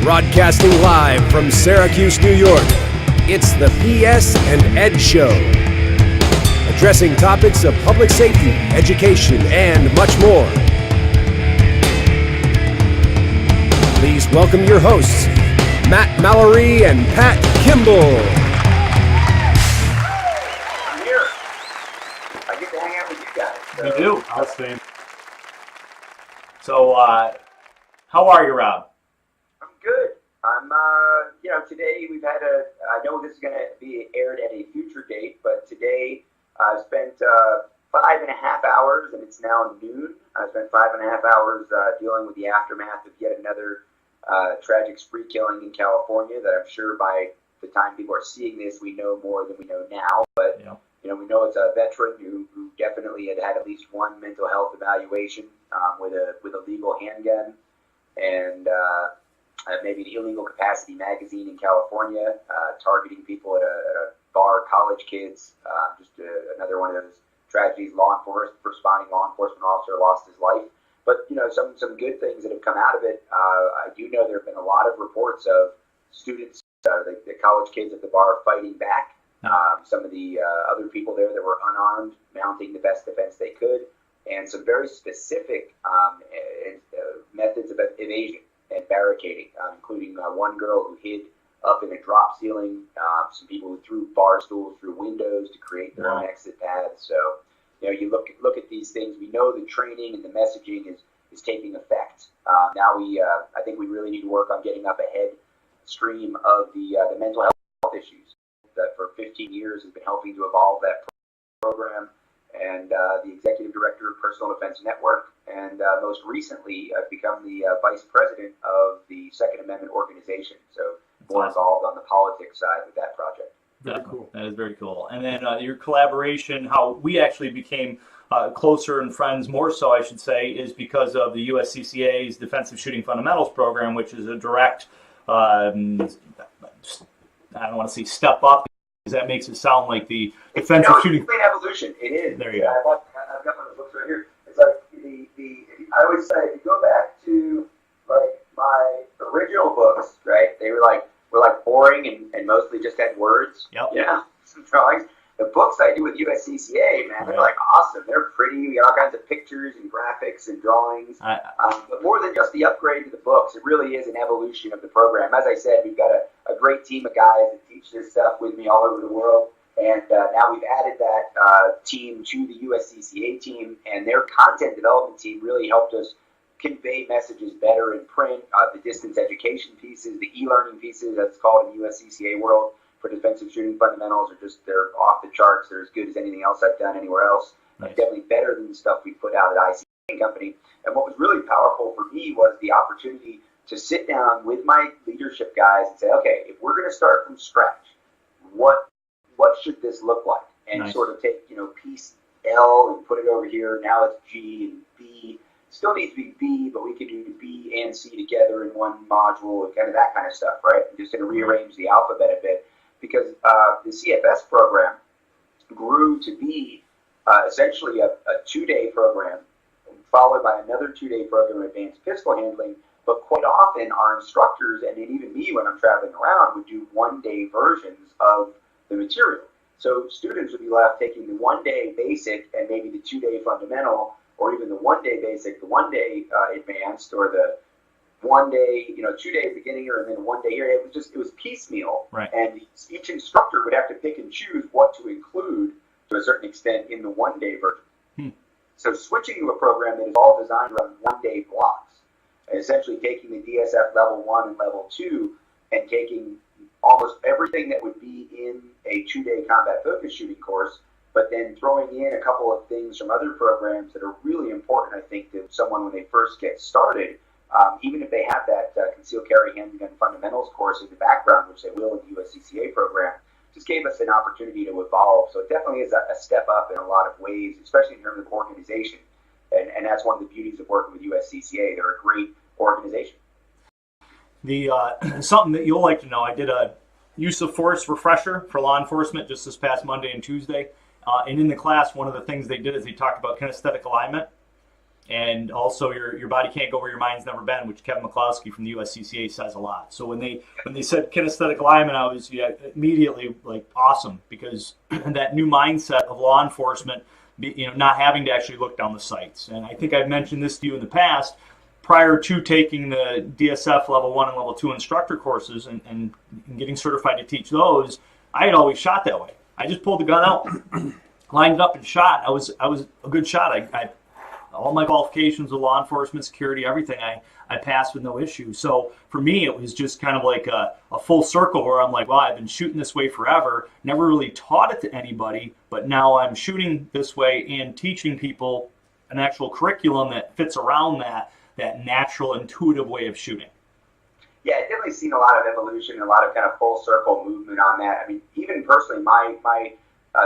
Broadcasting live from Syracuse, New York, it's the PS&Ed Show. Addressing topics of public safety, education, and much more. Please welcome your hosts, Matt Mallory and Pat Kimball. I'm here. I get to hang out with you guys. So. We do. Outstanding. So, how are you, Rob? I'm good. I'm, today we've had I know this is going to be aired at a future date, but today I spent 5.5 hours, and it's now noon. I spent 5.5 hours dealing with the aftermath of yet another tragic spree killing in California that I'm sure by the time people are seeing this, we know more than we know now. But, we know it's a veteran who definitely had at least one mental health evaluation with a legal handgun and maybe an illegal capacity magazine in California, targeting people at a bar, college kids, another one of those tragedies. Responding law enforcement officer lost his life. But, some good things that have come out of it. I do know there have been a lot of reports of students, the college kids at the bar fighting back. Some of the other people there that were unarmed, mounting the best defense they could, and some very specific methods of evasion and barricading, including one girl who hid up in a drop ceiling, some people who threw bar stools through windows to create their own exit paths. So, you look at these things. We know the training and the messaging is taking effect. Now I think we really need to work on getting up ahead stream of the mental health issues that for 15 years has been helping to evolve that program, and the executive director of Personal Defense Network, and most recently I've become the vice president of the Second Amendment organization. So more involved on the politics side with that project. Very cool. That is very cool. And then your collaboration, how we actually became closer and friends, more so I should say, is because of the USCCA's Defensive Shooting Fundamentals program, which is a direct, I don't want to say step up, because that makes it sound like the defensive shooting. It's an evolution. It is. There you go. I've got one of the books right here. It's like I always say, if you go back to like my original books, right? They were boring and mostly just had words. Yep. Yeah, some drawings. The books I do with USCCA, man, they're like awesome. They're pretty. We got all kinds of pictures and graphics and drawings. But more than just the upgrade to the books, it really is an evolution of the program. As I said, we've got a great team of guys that teach this stuff with me all over the world. And now we've added that team to the USCCA team, and their content development team really helped us convey messages better in print. The distance education pieces, the e-learning pieces, that's called in the USCCA world, for defensive shooting fundamentals, they're off the charts. They're as good as anything else I've done anywhere else. Nice. Definitely better than the stuff we put out at IC Company. And what was really powerful for me was the opportunity to sit down with my leadership guys and say, okay, if we're going to start from scratch, what should this look like? And sort of take, piece L and put it over here. Now it's G and B. Still needs to be B, but we could do B and C together in one module, and kind of that kind of stuff, right? And just going to rearrange the alphabet a bit. Because the CFS program grew to be essentially a 2-day program, followed by another 2-day program of advanced pistol handling. But quite often, our instructors, and even me when I'm traveling around, would do 1-day versions of the material. So students would be left taking the 1-day basic and maybe the 2-day fundamental, or even the 1-day basic, the 1-day advanced, or the 1-day, 2-day beginner, and then 1-day here. It was piecemeal, right. And each instructor would have to pick and choose what to include to a certain extent in the 1-day version. So switching to a program that is all designed around 1-day blocks, and essentially taking the DSF level 1 and level 2 and taking almost everything that would be in a 2-day combat focus shooting course, but then throwing in a couple of things from other programs that are really important, I think, to someone when they first get started. Even if they have that concealed carry handgun fundamentals course in the background, which they will in the USCCA program, just gave us an opportunity to evolve. So it definitely is a step up in a lot of ways, especially in terms of organization. And that's one of the beauties of working with USCCA. They're a great organization. The something that you'll like to know, I did a use of force refresher for law enforcement just this past Monday and Tuesday. And in the class, one of the things they did is they talked about kinesthetic alignment. And also, your body can't go where your mind's never been, which Kevin McCloskey from the USCCA says a lot. So when they said kinesthetic alignment, I was immediately like awesome, because that new mindset of law enforcement, not having to actually look down the sights. And I think I've mentioned this to you in the past. Prior to taking the DSF level 1 and level 2 instructor courses and getting certified to teach those, I had always shot that way. I just pulled the gun out, lined it up, and shot. I was a good shot. I all my qualifications of law enforcement, security, everything, I passed with no issue. So for me, it was just kind of like a full circle where I'm like, well, I've been shooting this way forever, never really taught it to anybody, but now I'm shooting this way and teaching people an actual curriculum that fits around that natural, intuitive way of shooting. Yeah, I've definitely seen a lot of evolution, a lot of kind of full circle movement on that. I mean, even personally, my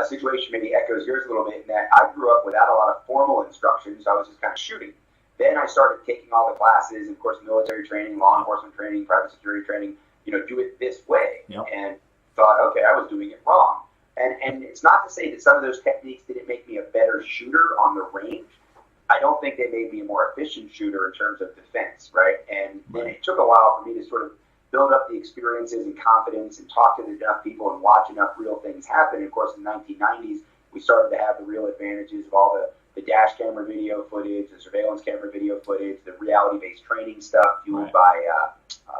situation maybe echoes yours a little bit in that I grew up without a lot of formal instruction, so I was just kind of shooting. Then I started taking all the classes, of course, military training, law enforcement training, private security training, do it this way. Yep. And thought, okay, I was doing it wrong. And it's not to say that some of those techniques didn't make me a better shooter on the range. I don't think they made me a more efficient shooter in terms of defense, right? And then it took a while for me to sort of build up the experiences and confidence and talk to enough people and watch enough real things happen. And of course, in the 1990s, we started to have the real advantages of all the dash camera video footage, the surveillance camera video footage, the reality-based training stuff fueled by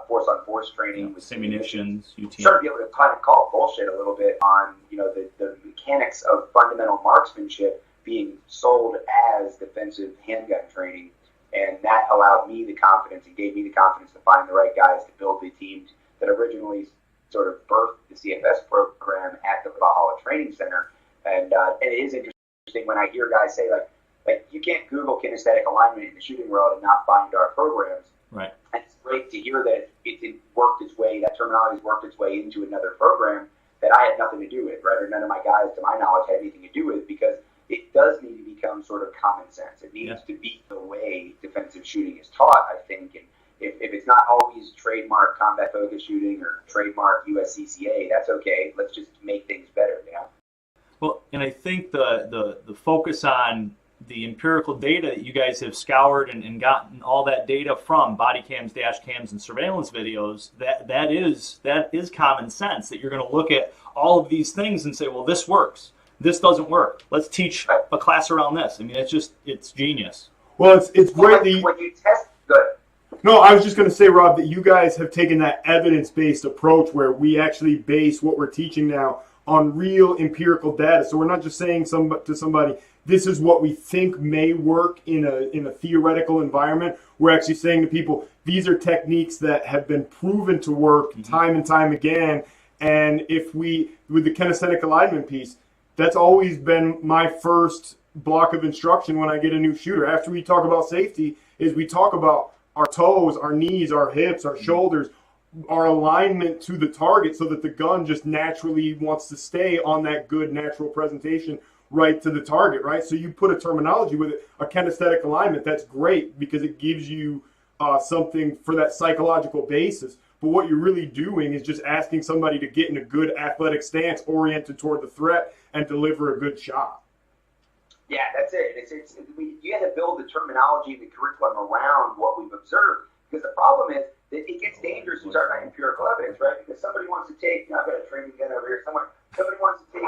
force-on-force training with Simunitions, started to be able to kind of call bullshit a little bit on the mechanics of fundamental marksmanship being sold as defensive handgun training. And that allowed me the confidence and gave me the confidence to find the right guys to build the teams that originally sort of birthed the CFS program at the Valhalla Training Center. And it is interesting when I hear guys say, like you can't Google kinesthetic alignment in the shooting world and not find our programs. Right. And it's great to hear that it worked its way, that terminology has worked its way into another program that I had nothing to do with, right? Or none of my guys, to my knowledge, had anything to do with, because it does need to become sort of common sense. It needs to be the way defensive shooting is taught, I think. And if it's not always trademark combat focused shooting or trademark USCCA, that's okay. Let's just make things better, Well, and I think the focus on the empirical data that you guys have scoured and gotten all that data from body cams, dash cams, and surveillance videos, that is common sense, that you're going to look at all of these things and say, well, this works. This doesn't work. Let's teach a class around this. I mean, it's genius. Well, it's great that when you test good. No, I was just going to say, Rob, that you guys have taken that evidence-based approach where we actually base what we're teaching now on real empirical data. So we're not just saying to somebody, this is what we think may work in a theoretical environment. We're actually saying to people, these are techniques that have been proven to work time and time again. And with the kinesthetic alignment piece, that's always been my first block of instruction when I get a new shooter. After we talk about safety, is we talk about our toes, our knees, our hips, our shoulders, our alignment to the target so that the gun just naturally wants to stay on that good natural presentation right to the target, right? So you put a terminology with it, a kinesthetic alignment, that's great because it gives you something for that psychological basis. But what you're really doing is just asking somebody to get in a good athletic stance oriented toward the threat and deliver a good shot. Yeah, that's it. You have to build the terminology and the curriculum around what we've observed, because the problem is that it gets dangerous to start by empirical evidence, right? Because somebody wants to take, I've got a training gun over here somewhere, somebody wants to take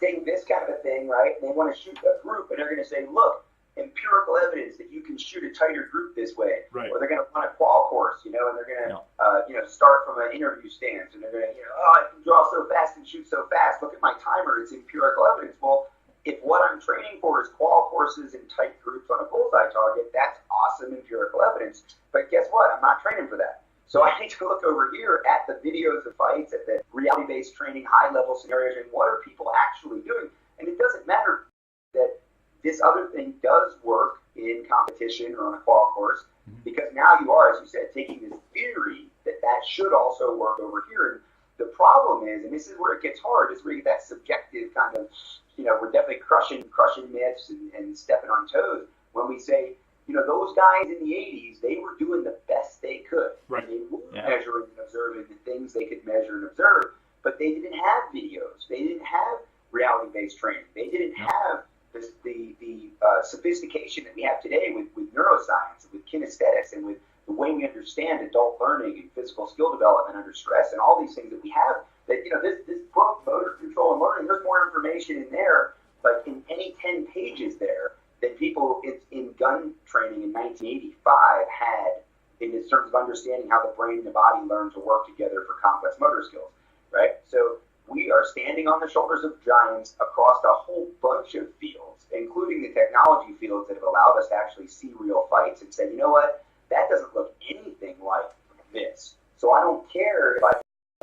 take this kind of a thing, right? And they want to shoot a group, and they're going to say, look, empirical evidence that you can shoot a tighter group this way. Right. Or they're going to run a qual course, and they're going to start from an interview stance, and they're going to, I can draw so fast and shoot so fast. Look at my timer. It's empirical evidence. Well, if what I'm training for is qual courses and tight groups on a bullseye target, that's awesome empirical evidence. But guess what? I'm not training for that. So I need to look over here at the videos of fights, at the reality-based training, high-level scenarios, and what are people actually doing? And it doesn't matter that this other thing does work in competition or on a qual course, because now you are, as you said, taking this theory that should also work over here. And the problem is, and this is where it gets hard, is where you get that subjective kind of, we're definitely crushing myths and stepping on toes when we say, those guys in the 80s, they were doing the best they could. Right. And they were measuring and observing the things they could measure and observe, but they didn't have videos. They didn't have reality-based training. They didn't have the sophistication that we have today with neuroscience, with kinesthetics, and with the way we understand adult learning and physical skill development under stress, and all these things that we have, that this book, Motor Control and Learning, there's more information in there, like in any 10 pages there, than people in gun training in 1985 had in terms of understanding how the brain and the body learn to work together for complex motor skills, right? So we are standing on the shoulders of giants across a whole bunch of fields, including the technology fields that have allowed us to actually see real fights and say, you know what, that doesn't look anything like this. So I don't care if I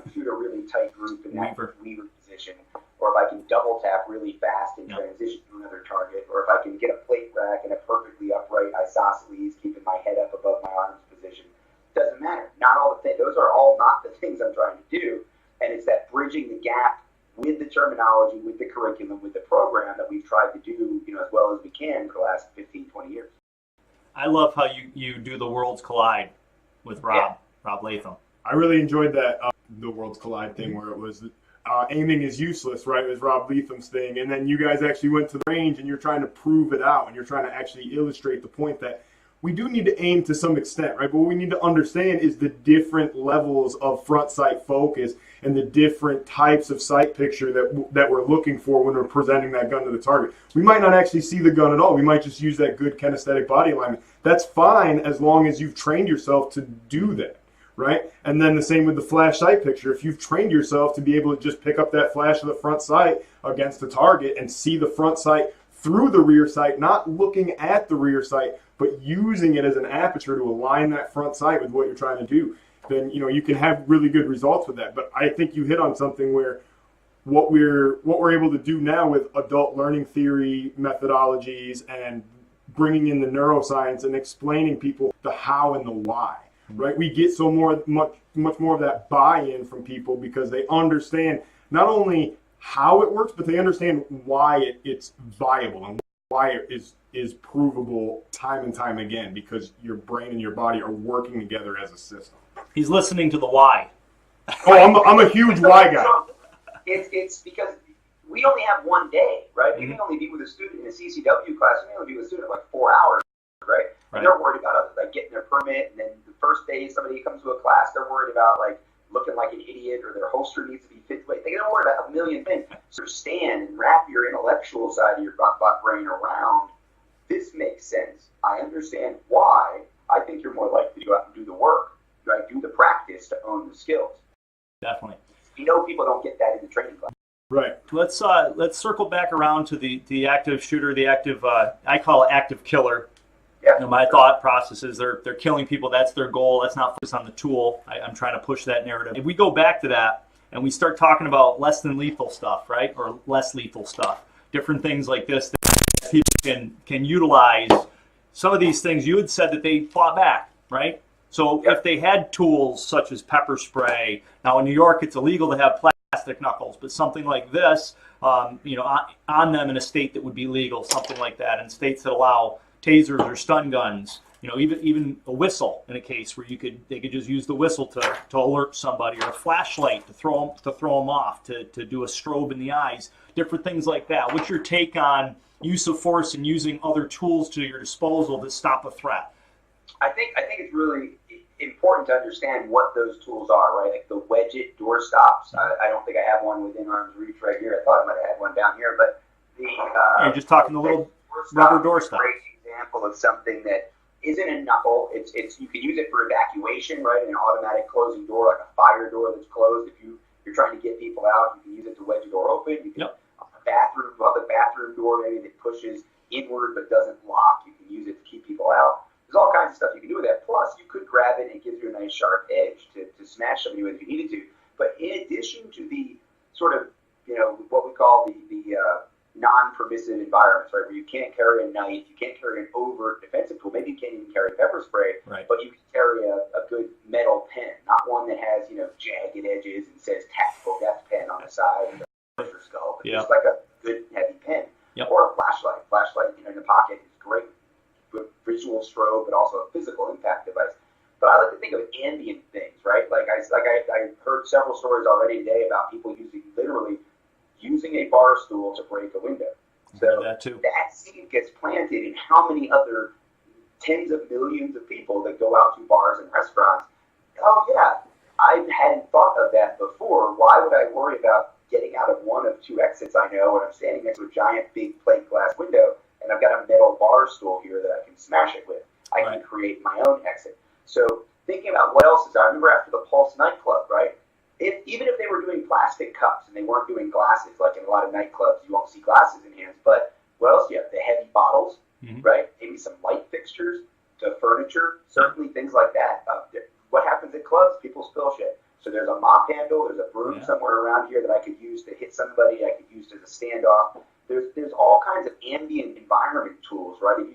can shoot a really tight group in that weaver position, or if I can double tap really fast and transition to another target, or if I can get a plate rack in a perfectly upright isosceles, keeping my head up above my arms position. Doesn't matter. Not all the things. Those are all not the things I'm trying to do. And it's that bridging the gap with the terminology, with the curriculum, with the program that we've tried to do, as well as we can for the last 15, 20 years. I love how you do the Worlds Collide with Rob Latham. I really enjoyed that, the Worlds Collide thing, where it was aiming is useless, right? It was Rob Latham's thing. And then you guys actually went to the range and you're trying to prove it out, and you're trying to actually illustrate the point that we do need to aim to some extent, right? But what we need to understand is the different levels of front sight focus and the different types of sight picture that we're looking for when we're presenting that gun to the target. We might not actually see the gun at all. We might just use that good kinesthetic body alignment. That's fine as long as you've trained yourself to do that, right? And then the same with the flash sight picture. If you've trained yourself to be able to just pick up that flash of the front sight against the target and see the front sight through the rear sight, not looking at the rear sight, but using it as an aperture to align that front sight with what you're trying to do, then you can have really good results with that. But I think you hit on something where what we're able to do now with adult learning theory methodologies and bringing in the neuroscience and explaining people the how and the why, right? We get much more of that buy-in from people because they understand not only how it works, but they understand why it's viable and why it is provable time and time again, because your brain and your body are working together as a system. He's listening to the why. Oh, I'm a huge why guy. It's because we only have one day, right? We can only be with a student in a CCW class. We can only be with a student like 4 hours, right? And they're worried about like getting their permit, and then the first day somebody comes to a class, they're worried about like looking like an idiot, or their holster needs to be fit. They don't worry about a million things. So stand and wrap your intellectual side of your brain around. This makes sense. I understand why. I think you're more likely to go out and do the work, right? Do the practice to own the skills. Definitely. People don't get that in the training class. Right. Let's circle back around to the active shooter, the active I call it active killer. Yeah. My thought process is they're killing people. That's their goal. Let's not focus on the tool. I'm trying to push that narrative. If we go back to that and we start talking about less than lethal stuff, right, or less lethal stuff, different things like this that people can utilize. Some of these things you had said that they fought back, right? So if they had tools such as pepper spray, now in New York it's illegal to have plastic knuckles, but something like this, on them in a state that would be legal, something like that, in states that allow tasers or stun guns, even a whistle in a case where they could just use the whistle to alert somebody, or a flashlight to throw them off, to do a strobe in the eyes, different things like that. What's your take on use of force and using other tools to your disposal to stop a threat? I think it's really important to understand what those tools are, right? Like the wedge-it door stops. I don't think I have one within arm's reach right here. I thought I might have had one down here, but you're just talking the little rubber door stop. Great example of something that isn't a knuckle. It's you can use it for evacuation, right? An automatic closing door, like a fire door that's closed. If you're trying to get people out, you can use it to wedge a door open. You can public bathroom door maybe that pushes inward but doesn't lock. You can use it to keep people out. There's all kinds of stuff you can do with that. Plus, you could grab it and it gives you a nice sharp edge to smash somebody with if you needed to. But in addition to the sort of, what we call the non-permissive environments, right, where you can't carry a knife, you can't carry an overt defensive tool, maybe you can't even carry pepper spray, right, but you can carry a good metal pen, not one that has, jagged edges and says tactical death pen on the side and the skull, but just like a good heavy pen. Or a flashlight. Flashlight, in the pocket is great. Visual strobe, but also a physical impact device. But I like to think of ambient things, right? Like I heard several stories already today about people literally using a bar stool to break a window. So that too. That seed gets planted in how many other tens of millions of people that go out to bars and restaurants. Oh yeah, I hadn't thought of that before. Why would I worry about getting out of one of two exits I know when I'm standing next to a giant big plate glass window and I've got a metal bar stool here that I can smash it with? I can create my own exit. So thinking about what else is there, I remember after the Pulse nightclub, right? Even if they were doing plastic cups and they weren't doing glasses, like in a lot of nightclubs, you won't see glasses in hands. But what else do you have? The heavy bottles, right? Maybe some light fixtures, the furniture, certainly things like that. What happens at clubs? People spill shit. So there's a mop handle, there's a broom somewhere around here that I could use to hit somebody, I could use as a standoff. There's all kinds of ambient environment tools, right?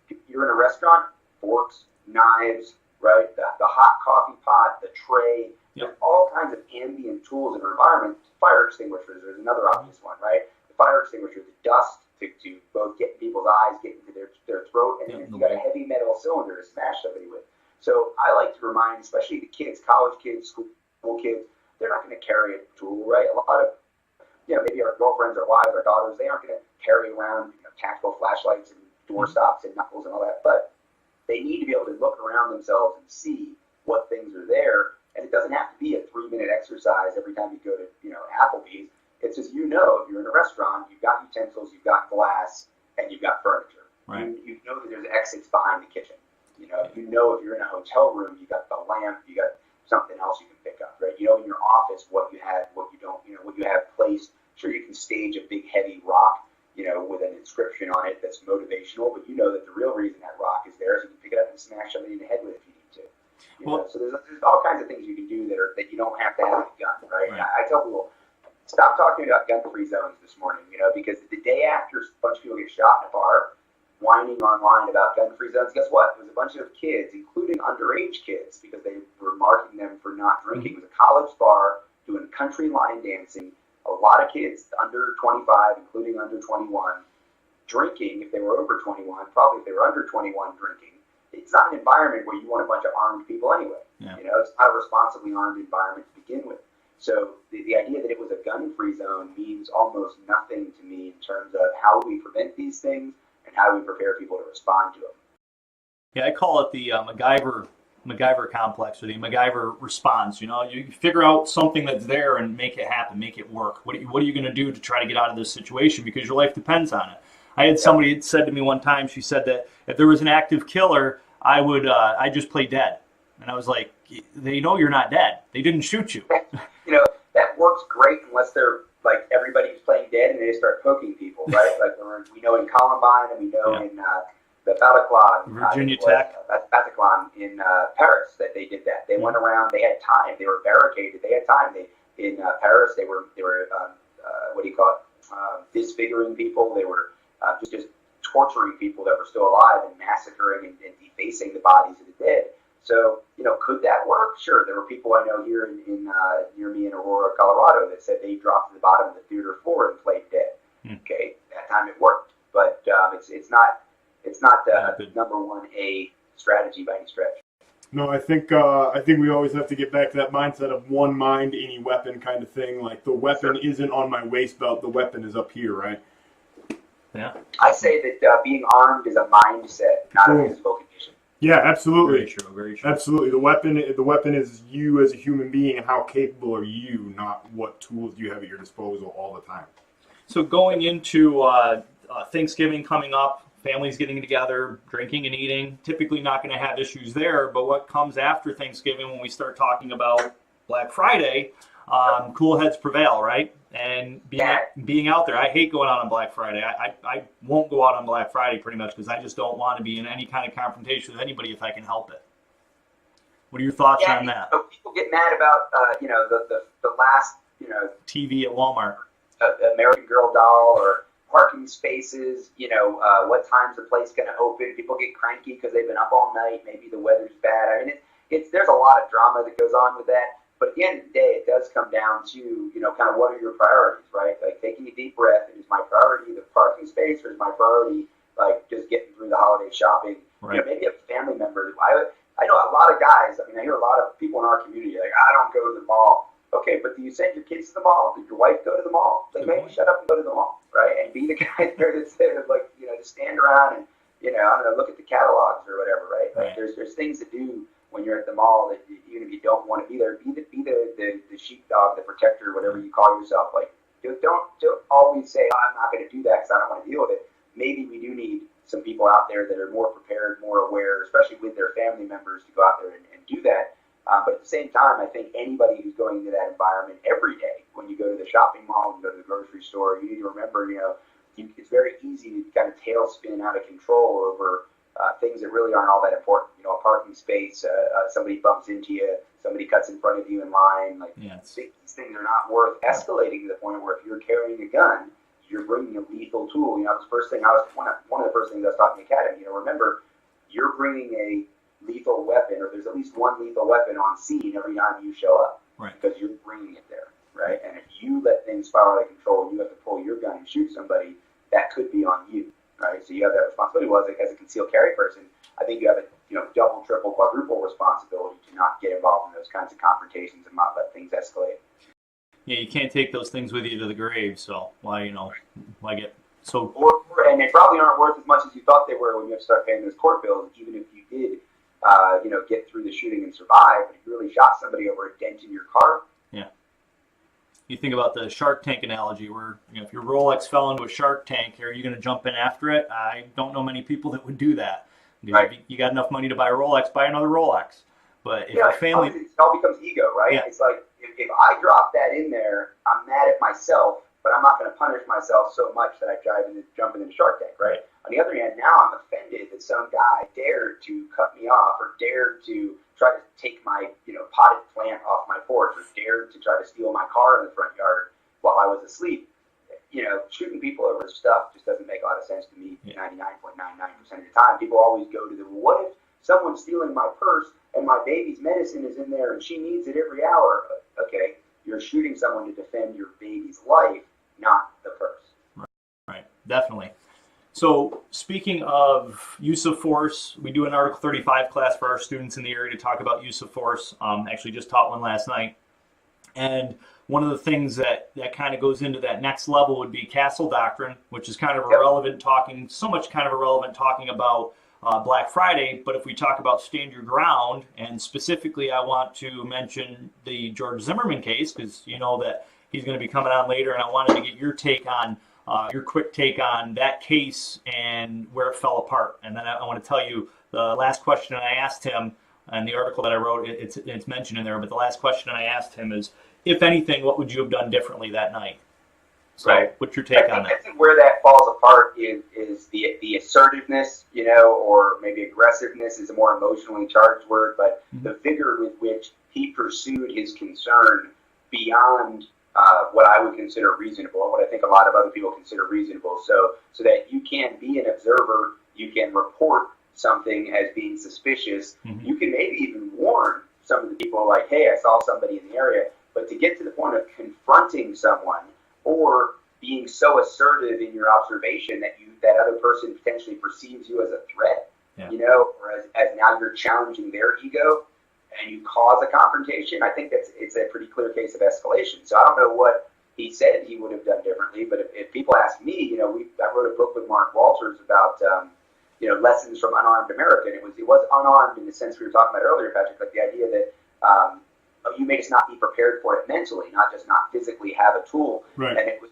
If you're in a restaurant, forks, knives, right? The hot coffee pot, the tray. There's all kinds of ambient tools in our environment. Fire extinguishers, there's another obvious one, right? The fire extinguisher, the dust to both get in people's eyes, get into their throat, and then you got a heavy metal cylinder to smash somebody with. So I like to remind, especially the kids, college kids, school kids, they're not going to carry a tool, right? A lot of, maybe our girlfriends, our wives, our daughters, they aren't going to carry around tactical flashlights and door stops and knuckles and all that, but they need to be able to look around themselves and see what things are there. And it doesn't have to be a 3-minute exercise every time you go to, Applebee's. It's just, if you're in a restaurant, you've got utensils, you've got glass, and you've got furniture. Right. You know that there's exits behind the kitchen. If you're in a hotel room, you got the lamp, you got something else you can pick up, right? In your office, what you have, what you don't, what you have placed. Sure, you can stage a big heavy rock, with an inscription on it that's motivational, but that the real reason that rock is there is you can pick it up and smash somebody in the head with it if you need to. So there's all kinds of things you can do that you don't have to have a gun, right? I tell people, stop talking about gun-free zones this morning, because the day after a bunch of people get shot in a bar, whining online about gun-free zones, guess what? There was a bunch of kids, including underage kids, because they were marking them for not drinking. It was a college bar doing country line dancing. A lot of kids under 25, including under 21, drinking if they were over 21, probably if they were under 21 drinking. It's not an environment where you want a bunch of armed people anyway. It's not a responsibly armed environment to begin with. So the idea that it was a gun-free zone means almost nothing to me in terms of how we prevent these things and how we prepare people to respond to them. Yeah, I call it the MacGyver complex, or the MacGyver response. You figure out something that's there and make it happen, make it work. What are you going to do to try to get out of this situation, because your life depends on it? I had somebody that said to me one time, she said that if there was an active killer, I'd just play dead. And I was like, they know you're not dead. They didn't shoot you. That works great unless they're like everybody's playing dead and they start poking people, right? Like we know in Columbine and we know in the Bataclan, Virginia Tech, Bataclan in Paris, that they did that. They went around. They had time. They were barricaded. They had time. In Paris, they were disfiguring people. They were just torturing people that were still alive and massacring and defacing the bodies of the dead. So, could that work? Sure. There were people I know here in near me in Aurora, Colorado, that said they dropped to the bottom of the theater floor and played dead. Okay, that time it worked, but it's not the number 1A strategy by any stretch. No, I think we always have to get back to that mindset of one mind, any weapon kind of thing. Like the weapon isn't on my waist belt; the weapon is up here, right? Yeah. I say that being armed is a mindset, not a physical condition. Yeah, absolutely. Very true. Very true. Absolutely. The weapon is you as a human being, and how capable are you, not what tools you have at your disposal all the time. So going into Thanksgiving coming up, families getting together, drinking and eating, typically not going to have issues there. But what comes after Thanksgiving, when we start talking about Black Friday, cool heads prevail, right? And being out there. I hate going out on Black Friday. I won't go out on Black Friday pretty much because I just don't want to be in any kind of confrontation with anybody if I can help it. What are your thoughts on that? People get mad about the last TV at Walmart, American Girl doll, or parking spaces. What time's the place going to open? People get cranky because they've been up all night. Maybe the weather's bad. I mean, there's a lot of drama that goes on with that. But at the end of the day, it does come down to, kind of what are your priorities, right? Like taking a deep breath, is my priority the parking space, or is my priority like just getting through the holiday shopping? Right. Maybe a family member. I know a lot of guys. I hear a lot of people in our community like, I don't go to the mall. Okay, but do you send your kids to the mall? Did your wife go to the mall? Like, maybe shut up and go to the mall. right? And be the guy there that's like, just stand around and, I don't know, look at the catalogs or whatever, right? Like there's things to do when you're at the mall that even if you don't want to be there, be the sheepdog, the protector, whatever you call yourself. Like, don't always say, I'm not going to do that because I don't want to deal with it. Maybe we do need some people out there that are more prepared, more aware, especially with their family members, to go out there and do that. But at the same time, I think anybody who's going into that environment every day, when you go to the shopping mall, you go to the grocery store, you need to remember, it's very easy to kind of tailspin out of control over things that really aren't all that important. A parking space, somebody bumps into you, somebody cuts in front of you in line. Like, these things are not worth escalating to the point where if you're carrying a gun, you're bringing a lethal tool. One of the first things I was talking to Academy. Remember, you're bringing a lethal weapon, or there's at least one lethal weapon on scene every time you show up, right? Because you're bringing it there, right? And if you let things spiral out of control, and you have to pull your gun and shoot somebody, that could be on you, right? So you have that responsibility. Well, as a concealed carry person, I think you have a double, triple, quadruple responsibility to not get involved in those kinds of confrontations and not let things escalate. Yeah, you can't take those things with you to the grave. So why get so? And they probably aren't worth as much as you thought they were when you have to start paying those court bills. Even if you did, get through the shooting and survive, but if you really shot somebody over a dent in your car. Yeah. You think about the Shark Tank analogy, where if your Rolex fell into a shark tank, are you going to jump in after it? I don't know many people that would do that. Right. If you got enough money to buy a Rolex, buy another Rolex. But if your family, it all becomes ego, right? Yeah. It's like if I drop that in there, I'm mad at myself, but I'm not going to punish myself so much that I jump into the Shark Tank, right? On the other hand, now I'm offended that some guy dared to cut me off, or dared to try to take my potted plant off my porch, or dared to try to steal my car in the front yard while I was asleep. Shooting people over stuff just doesn't make a lot of sense to me. 99.99% of the time, people always go to what if someone's stealing my purse and my baby's medicine is in there and she needs it every hour? Okay, you're shooting someone to defend your baby's life, not the purse. Right, definitely. So speaking of use of force, we do an Article 35 class for our students in the area to talk about use of force. Actually just taught one last night. And one of the things that kind of goes into that next level would be Castle Doctrine, which is kind of irrelevant talking about Black Friday. But if we talk about stand your ground, and specifically I want to mention the George Zimmerman case, because you know that he's going to be coming on later, and I wanted to get your take on your quick take on that case and where it fell apart. And then I want to tell you the last question I asked him, and the article that I wrote, it's mentioned in there, but the last question I asked him is, if anything, what would you have done differently that night? So right. What's your take on that? I think where that falls apart is the assertiveness, or maybe aggressiveness is a more emotionally charged word, but the vigor with which he pursued his concern beyond what I would consider reasonable, and what I think a lot of other people consider reasonable, so that you can be an observer, you can report something as being suspicious, you can maybe even warn some of the people, like, hey, I saw somebody in the area, but to get to the point of confronting someone or being so assertive in your observation that that other person potentially perceives you as a threat, or as now you're challenging their ego and you cause a confrontation, I think it's a pretty clear case of escalation. So I don't know what he said he would have done differently, but if people ask me, I wrote a book with Mark Walters about lessons from unarmed America, and it was unarmed in the sense we were talking about earlier, Patrick, like the idea that you may just not be prepared for it mentally, not just not physically have a tool. Right. And it was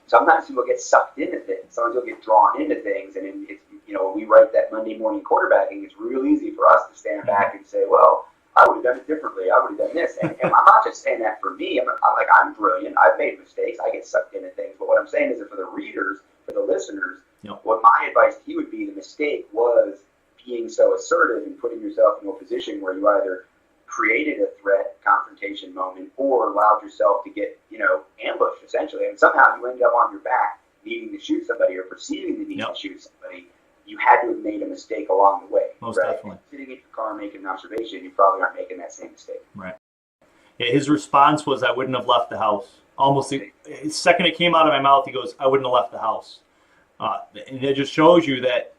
sometimes people get sucked into things. Sometimes you'll get drawn into things, and it's when we write that Monday morning quarterbacking, it's real easy for us to stand back and say, well, I would have done it differently. I would have done this. And I'm not just saying that for me. I'm brilliant. I've made mistakes. I get sucked into things. But what I'm saying is that for the readers, for the listeners, what my advice to you would be, the mistake was being so assertive and putting yourself into a position where you either created a threat, confrontation moment, or allowed yourself to get, ambushed, essentially. And somehow you ended up on your back needing to shoot somebody or perceiving the need to shoot somebody. You had to have made a mistake along the way. Most definitely. Sitting in your car making an observation, you probably aren't making that same mistake. Right. Yeah, his response was, I wouldn't have left the house. Almost the second it came out of my mouth, he goes, I wouldn't have left the house. And it just shows you that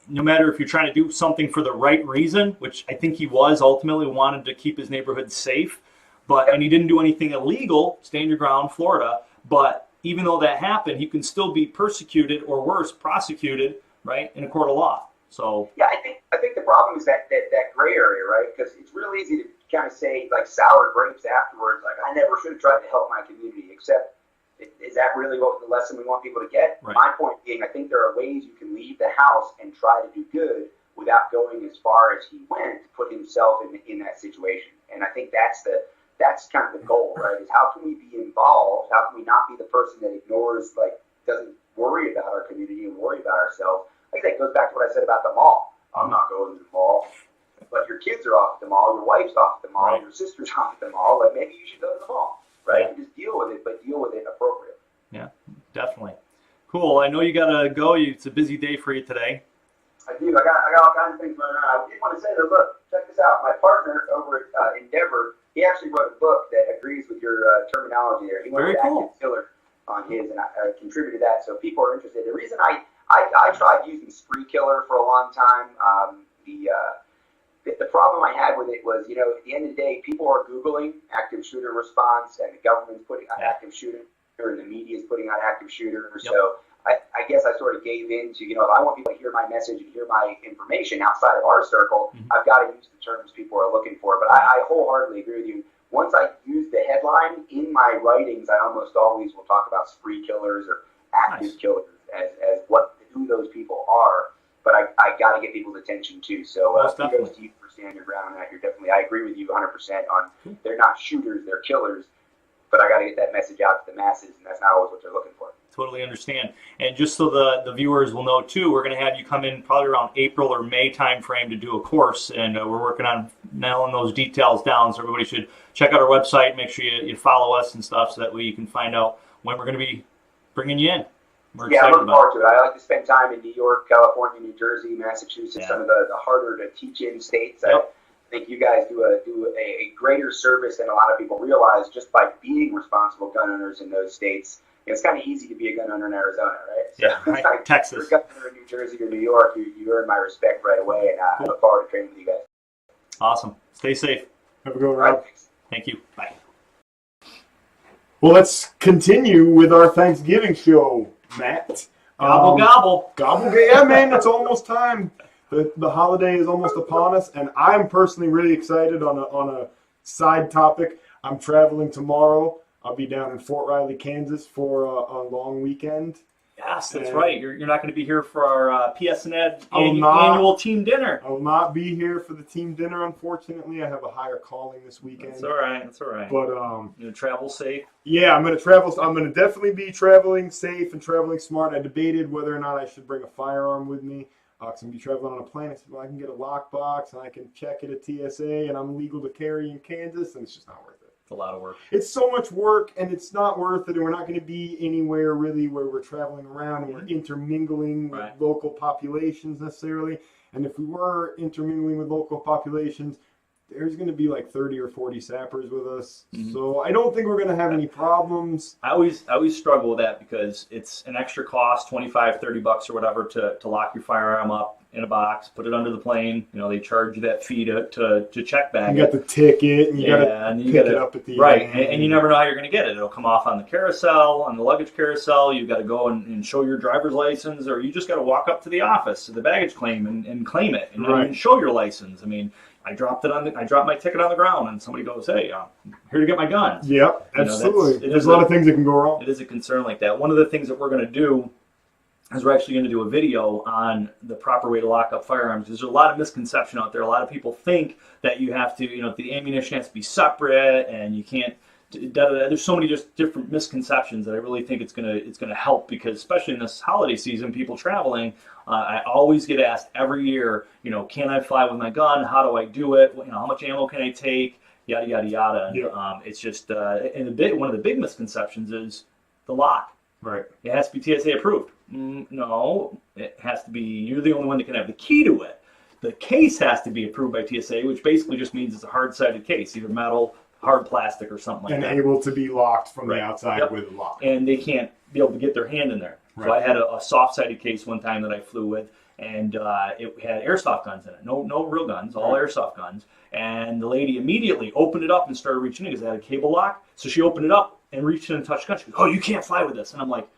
no matter if you're trying to do something for the right reason, which I think he was ultimately wanted to keep his neighborhood safe, and he didn't do anything illegal, stand your ground, Florida, but even though that happened, he can still be persecuted or worse, prosecuted, right, in a court of law. So yeah, I think the problem is that gray area, right? Because it's real easy to kind of say like sour grapes afterwards, like I never should have tried to help my community. Except, is that really what the lesson we want people to get? Right. My point being, I think there are ways you can leave the house and try to do good without going as far as he went to put himself in that situation. And I think that's kind of the goal, right? Is how can we be involved? How can we not be the person that ignores, like, doesn't worry about our community and worry about ourselves? I think that goes back to what I said about the mall. I'm not going to the mall, but your kids are off at the mall, your wife's off at the mall, right. your sister's off at the mall. Like, maybe you should go to the mall, right? Yeah. And just deal with it, but deal with it appropriately. yeah, definitely. Cool. I know you got to go. It's a busy day for you today. I do. I got all kinds of things going on. I did want to say that, look, check this out. My partner over at Endeavor, he actually wrote a book that agrees with your terminology there. He went with active killer on his, and I contributed that. So if people are interested, the reason I tried using spree killer for a long time. The problem I had with it was, you know, at the end of the day, people are Googling active shooter response, and the government's putting out active shooter, and the media's putting out active shooter. Yep. So I guess I sort of gave in to, you know, if I want people to hear my message and hear my information outside of our circle, I've got to use the terms people are looking for. But I wholeheartedly agree with you. Once I use the headline in my writings, I almost always will talk about spree killers or active killers as who those people are. But I got to get people's attention too. So kudos to you for standing your ground on that. I agree with you 100% on they're not shooters, they're killers. But I got to get that message out to the masses, and that's not always what they're looking for. Totally understand. And just so the viewers will know too, we're going to have you come in probably around April or May timeframe to do a course, and we're working on nailing those details down. So everybody should check out our website, make sure you follow us and stuff, so that way you can find out when we're going to be bringing you in. We're I'm looking forward to it. I like to spend time in New York, California, New Jersey, Massachusetts, some of the harder to teach in states. Yep. I think you guys do a greater service than a lot of people realize just by being responsible gun owners in those states. It's kind of easy to be a gun owner in Arizona, right? So yeah, right. Like Texas. If you're a gun owner in New Jersey or New York, you earn my respect right away, and I look forward to training with you guys. Awesome. Stay safe. Have a good one, Rob. Thank you. Bye. Well, let's continue with our Thanksgiving show, Matt. Gobble, gobble. Gobble, yeah, man, it's almost time. The holiday is almost upon us, and I'm personally really excited on a side topic. I'm traveling tomorrow. I'll be down in Fort Riley, Kansas for a long weekend. Yes, that's right. You're not going to be here for our PS&Ed annual team dinner. I will not be here for the team dinner, unfortunately. I have a higher calling this weekend. That's all right. But you're going to travel safe? Yeah, I'm going to travel. I'm going to definitely be traveling safe and traveling smart. I debated whether or not I should bring a firearm with me. Because I'm going to be traveling on a plane. I said, well, I can get a lockbox and I can check it at TSA, and I'm legal to carry in Kansas, and it's just not worth it. It's a lot of work. It's so much work, and it's not worth it, and we're not going to be anywhere really where we're traveling around and we're intermingling with local populations necessarily. And if we were intermingling with local populations, there's going to be like 30 or 40 sappers with us. So I don't think we're going to have any problems. I always struggle with that because it's an extra cost, $25, $30 or whatever, to lock your firearm up in a box, put it under the plane. You know, they charge you that fee to check bag. You got the ticket, and you got to pick it up at the end. And you never know how you're going to get it. It'll come off on the carousel, on the luggage carousel. You've got to go and show your driver's license, or you just got to walk up to the office, to the baggage claim, and claim it, and show your license. I mean, I dropped my ticket on the ground, and somebody goes, "Hey, I'm here to get my gun." Yep, absolutely. There's a lot of things that can go wrong. It is a concern like that. One of the things that we're going to do is we're actually going to do a video on the proper way to lock up firearms. There's a lot of misconception out there. A lot of people think that you have to, the ammunition has to be separate, and you can't. There's so many just different misconceptions that I really think it's gonna help, because especially in this holiday season, people traveling, I always get asked every year, can I fly with my gun? How do I do it? How much ammo can I take? Yada yada yada. And it's just one of the big misconceptions is the lock. Right. It has to be TSA approved. No, it has to be. You're the only one that can have the key to it. The case has to be approved by TSA, which basically just means it's a hard-sided case, either metal, hard plastic, or something like that. And able to be locked from the outside with a lock. And they can't be able to get their hand in there. So I had a soft-sided case one time that I flew with, and it had airsoft guns in it. No real guns, all airsoft guns. And the lady immediately opened it up and started reaching in because it had a cable lock. So she opened it up and reached in and touched the gun. She goes, "Oh, you can't fly with this." And I'm like,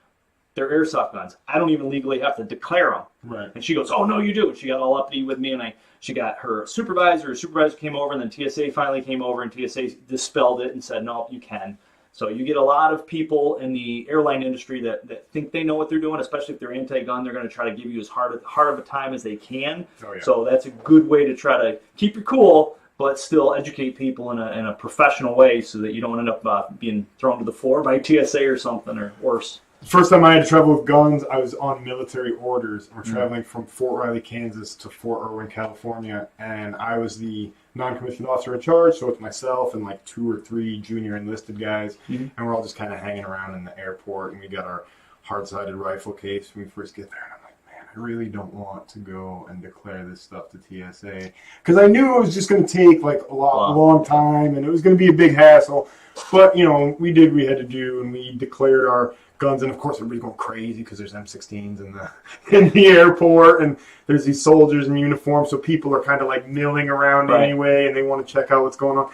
"They're airsoft guns. I don't even legally have to declare them." Right. And she goes, "Oh, no, you do." And she got all uppity with me, and she got her supervisor. Her supervisor came over, and then TSA finally came over, and TSA dispelled it and said, "No, you can." So you get a lot of people in the airline industry that think they know what they're doing, especially if they're anti-gun. They're going to try to give you as hard of a time as they can. Oh, yeah. So that's a good way to try to keep your cool, but still educate people in a professional way so that you don't end up being thrown to the floor by TSA or something, or worse. The first time I had to travel with guns, I was on military orders. We're traveling from Fort Riley, Kansas to Fort Irwin, California, and I was the non-commissioned officer in charge, so it's myself and like 2 or 3 junior enlisted guys, and we're all just kind of hanging around in the airport, and we got our hard-sided rifle case when we first get there, and I'm like, man, I really don't want to go and declare this stuff to TSA, because I knew it was just going to take like a long time, and it was going to be a big hassle, but, you know, we did what we had to do, and we declared our guns, and of course everybody's going crazy because there's M16s in the airport, and there's these soldiers in uniform, so people are kind of like milling around anyway, and they want to check out what's going on.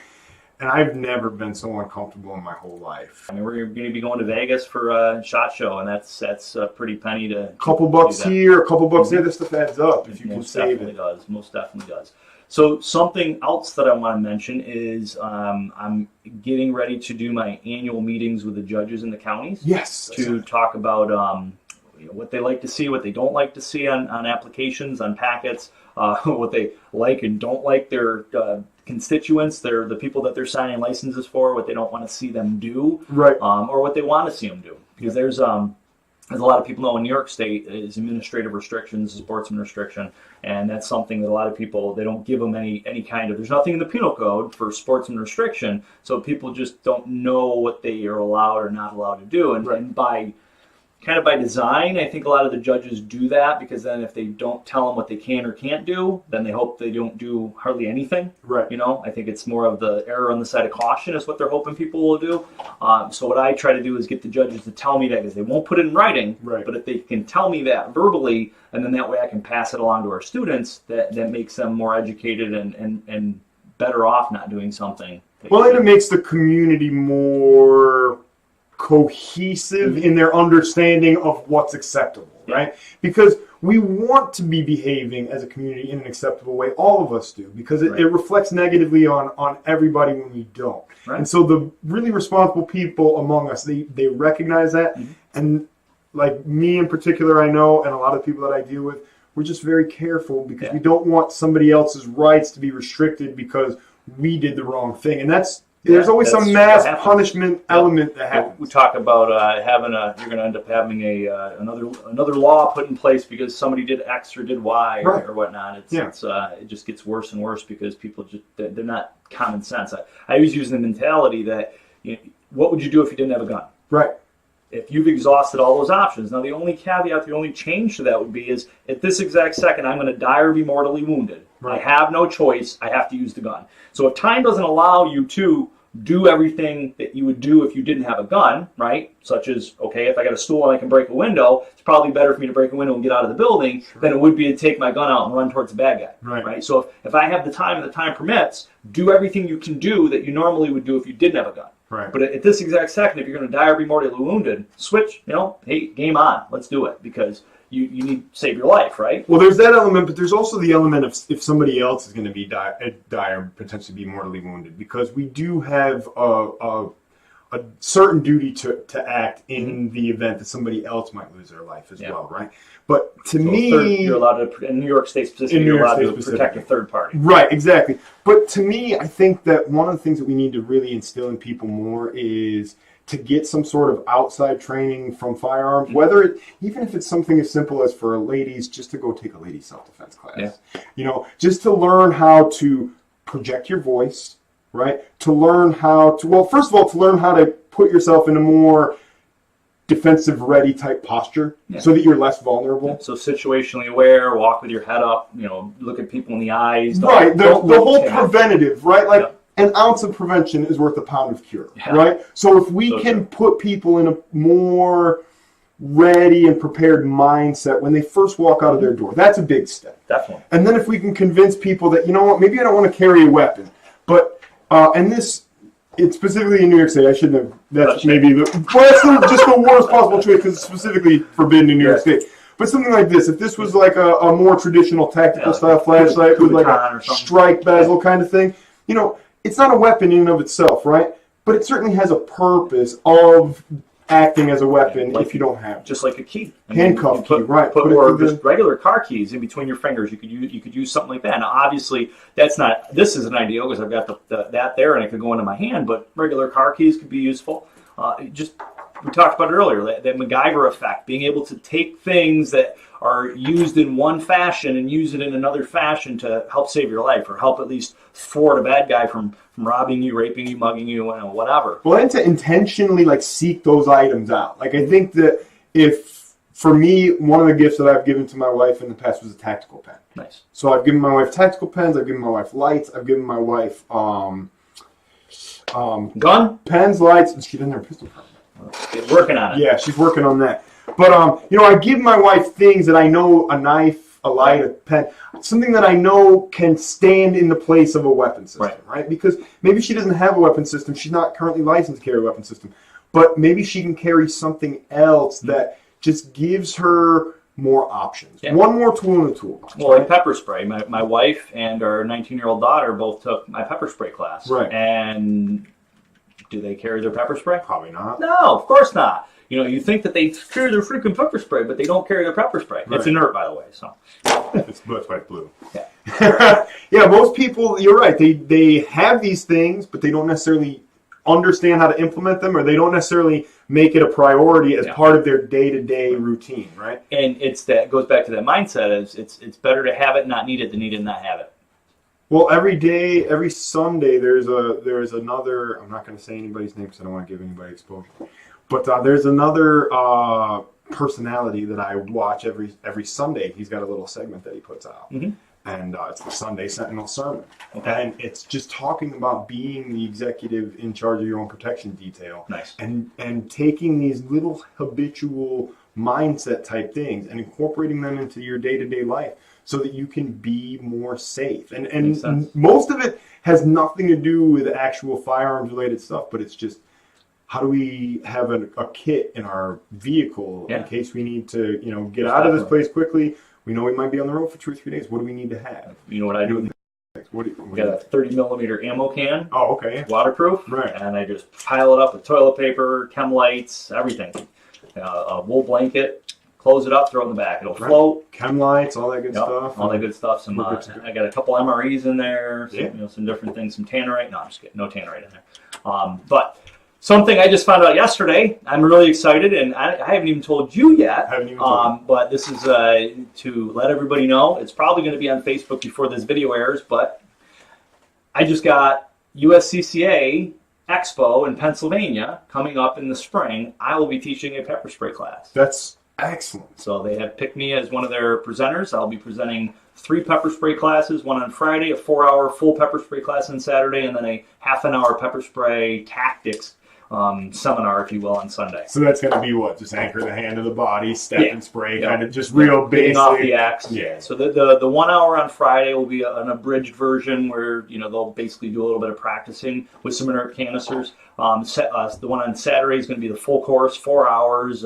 And I've never been so uncomfortable in my whole life. I mean, we're going to be going to Vegas for a SHOT Show, and that's a pretty penny to. Couple bucks here, a couple bucks there. This stuff adds up if you can save it. Most definitely does. So something else that I want to mention is I'm getting ready to do my annual meetings with the judges in the counties. Yes. To talk about what they like to see, what they don't like to see on applications, on packets, what they like and don't like their constituents, the people that they're signing licenses for, what they don't want to see them do, right, or what they want to see them do. Because there's as a lot of people know, in New York State is administrative restrictions, sportsman restriction, and that's something that a lot of people, they don't give them any kind of, there's nothing in the penal code for sportsman restriction, so people just don't know what they are allowed or not allowed to do, and by design, I think a lot of the judges do that, because then if they don't tell them what they can or can't do, then they hope they don't do hardly anything. Right. You know, I think it's more of the error on the side of caution is what they're hoping people will do. So what I try to do is get the judges to tell me that, because they won't put it in writing, but if they can tell me that verbally, and then that way I can pass it along to our students, that makes them more educated and better off not doing something. Well, and it makes the community more cohesive in their understanding of what's acceptable, right? Because we want to be behaving as a community in an acceptable way. All of us do, because it reflects negatively on everybody when we don't. Right. And so the really responsible people among us, they recognize that. And like me in particular, I know, and a lot of people that I deal with, we're just very careful because we don't want somebody else's rights to be restricted because we did the wrong thing. And there's always some mass punishment element that happens. We talk about you're going to end up having another law put in place because somebody did X or did Y or whatnot. It just gets worse and worse because people they're not common sense. I always use the mentality that, what would you do if you didn't have a gun? Right. If you've exhausted all those options. Now, the only caveat, the only change to that would be is at this exact second, I'm going to die or be mortally wounded. Right. I have no choice. I have to use the gun. So if time doesn't allow you to do everything that you would do if you didn't have a gun, right? Such as, okay, if I got a stool and I can break a window, it's probably better for me to break a window and get out of the building than it would be to take my gun out and run towards the bad guy, right? So if I have the time and the time permits, do everything you can do that you normally would do if you didn't have a gun. Right. But at this exact second, if you're going to die or be mortally wounded, switch, hey, game on, let's do it, because you need to save your life, right? Well, there's that element, but there's also the element of if somebody else is going to be die or potentially be mortally wounded, because we do have a certain duty to act in the event that somebody else might lose their life as well, right? But to me, you're allowed to, in New York State specifically, you're allowed to protect a third party. Right, exactly. But to me, I think that one of the things that we need to really instill in people more is to get some sort of outside training from firearms, even if it's something as simple as for ladies, just to go take a ladies self-defense class. Just to learn how to project your voice, right? To learn how to, first of all, to learn how to put yourself in a more defensive ready type posture so that you're less vulnerable. So situationally aware, walk with your head up, look at people in the eyes. The whole preventative, right? Like, an ounce of prevention is worth a pound of cure, right? So if we can put people in a more ready and prepared mindset when they first walk out of their door. That's a big step. Definitely. And then if we can convince people that, you know what, maybe I don't want to carry a weapon, but, and this, it's specifically in New York State. I shouldn't have, that's maybe just the worst possible choice because it's specifically forbidden in New York State. But something like this, if this was like a more traditional tactical style flashlight with like a strike bezel kind of thing, you know, it's not a weapon in and of itself, right? But it certainly has a purpose of acting as a weapon if you don't have it. Just like a key. Handcuff key, right. Or just regular car keys in between your fingers. You could use something like that. Now, obviously, this isn't ideal because I've got that there and it could go into my hand, but regular car keys could be useful. We talked about it earlier, that MacGyver effect, being able to take things that are used in one fashion and use it in another fashion to help save your life or help at least thwart a bad guy from robbing you, raping you, mugging you, whatever. Well, and to intentionally like seek those items out. Like I think that for me, one of the gifts that I've given to my wife in the past was a tactical pen. Nice. So I've given my wife tactical pens, I've given my wife lights, I've given my wife gun? Pens, lights, and she doesn't have a pistol permit. Working on it. Yeah, she's working on that. But, you know, I give my wife things that I know, a knife, a light, a pen, something that I know can stand in the place of a weapon system, right? Because maybe she doesn't have a weapon system. She's not currently licensed to carry a weapon system. But maybe she can carry something else that just gives her more options. Yeah. One more tool in the toolbox. Well, like pepper spray. My wife and our 19-year-old daughter both took my pepper spray class. Right. And do they carry their pepper spray? Probably not. No, of course not. You know, you think that they carry their freaking pepper spray, but they don't carry their pepper spray. Right. It's inert, by the way. So it's like blue. Yeah. Yeah, most people, you're right. They have these things, but they don't necessarily understand how to implement them, or they don't necessarily make it a priority as part of their day-to-day routine, right? And that goes back to that mindset. It's better to have it, not need it, than need it and not have it. Well, every day, every Sunday, there's another. I'm not going to say anybody's name because I don't want to give anybody exposure. But there's another personality that I watch every Sunday. He's got a little segment that he puts out, and it's the Sunday Sentinel Sermon. Okay. And it's just talking about being the executive in charge of your own protection detail. Nice. And taking these little habitual mindset type things and incorporating them into your day-to-day life, so that you can be more safe. And most of it has nothing to do with actual firearms-related stuff, but it's just how do we have a kit in our vehicle in case we need to, get out of this place quickly. We know we might be on the road for 2 or 3 days. What do we need to have? You know what I do? We got a 30 millimeter ammo can. Oh, okay. It's waterproof. Right. And I just pile it up with toilet paper, chem lights, everything. A wool blanket. Close it up, throw it in the back. It'll float. Chem lights, all that good stuff. All that good stuff. I got a couple MREs in there. Some different things. Some tannerite. No, I'm just kidding. No tannerite in there. But something I just found out yesterday. I'm really excited, and I haven't even told you yet. But this is to let everybody know. It's probably going to be on Facebook before this video airs. But I just got USCCA Expo in Pennsylvania coming up in the spring. I will be teaching a pepper spray class. That's excellent. So they have picked me as one of their presenters. I'll be presenting 3 pepper spray classes, one on Friday, a 4-hour full pepper spray class on Saturday, and then a half-an-hour pepper spray tactics seminar, if you will, on Sunday. So that's going to be what? Just anchor the hand to the body, step and spray, kind of just real basic. Off the axe. Yeah. So the 1 hour on Friday will be an abridged version where they'll basically do a little bit of practicing with some inert canisters. The one on Saturday is going to be the full course, 4 hours.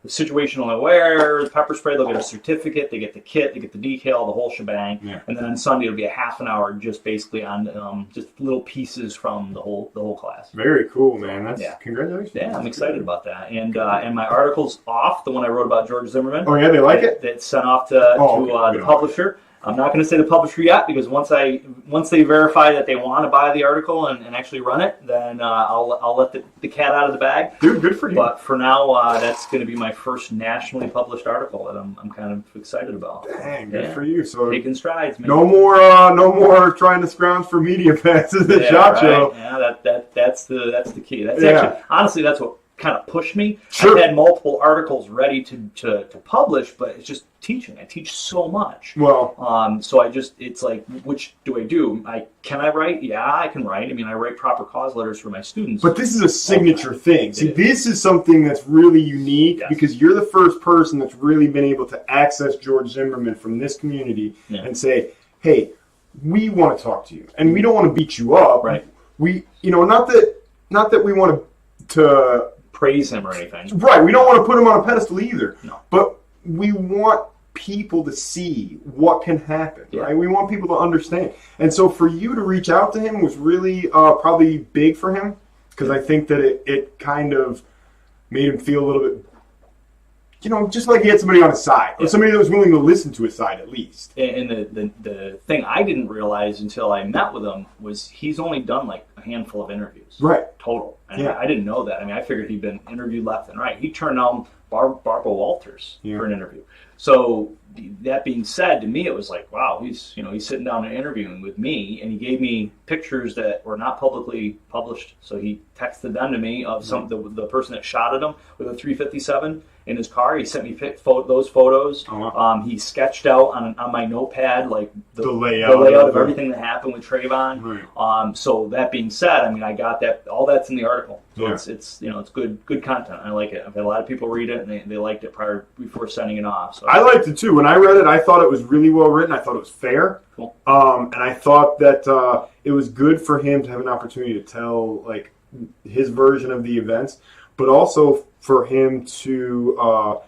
Situational aware, pepper spray, they'll get a certificate, they get the kit, they get the decal, the whole shebang. Yeah. And then on Sunday it'll be a half an hour just basically on just little pieces from the whole class. Very cool, man. Congratulations. Yeah, I'm excited about that. And my article's off, the one I wrote about George Zimmerman. Oh yeah, they like it? That's sent off to the publisher. I'm not going to say the publisher yet because once they verify that they want to buy the article and actually run it, then I'll let the cat out of the bag. Dude, good for you. But for now, that's going to be my first nationally published article that I'm kind of excited about. Dang, good for you. So taking strides, man. No more trying to scrounge for media passes at SHOT Show. Yeah, that's the key. That's actually honestly that's what kind of pushed me. Sure. I've had multiple articles ready to publish, but it's just teaching. I teach so much. Well, so it's like, which do I do? Can I write? Yeah, I can write. I mean, I write proper cause letters for my students. but this is a signature thing. See, this is something that's really unique because you're the first person that's really been able to access George Zimmerman from this community and say, hey, we want to talk to you, and we don't want to beat you up. Right. We, not that we want to praise him or anything. Right. We don't want to put him on a pedestal either. No. But we want people to see what can happen. Yeah. Right. We want people to understand. And so for you to reach out to him was really probably big for him because I think that it kind of made him feel a little bit, just like he had somebody on his side or somebody that was willing to listen to his side at least. And the thing I didn't realize until I met with him was he's only done like a handful of interviews. Right. Total. And I didn't know that. I mean, I figured he'd been interviewed left and right. He turned down Barbara Walters for an interview. So that being said, to me, it was like, wow, he's sitting down and interviewing with me, and he gave me pictures that were not publicly published. So he texted them to me of the person that shot at him with a 357 in his car. He sent me those photos. He sketched out on my notepad like the layout of everything that happened with Trayvon. Right. So that being said, I mean, I got that. All that's in the article. So it's good content. I like it. I've had a lot of people read it, and they liked it before sending it off. So I liked it too. When I read it, I thought it was really well written. I thought it was fair. Cool. And I thought that it was good for him to have an opportunity to tell like his version of the events, but also for him to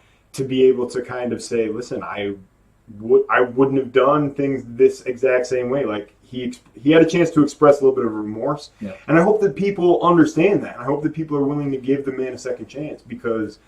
be able to kind of say, listen, I wouldn't have done things this exact same way. Like he had a chance to express a little bit of remorse, and I hope that people understand that. I hope that people are willing to give the man a second chance because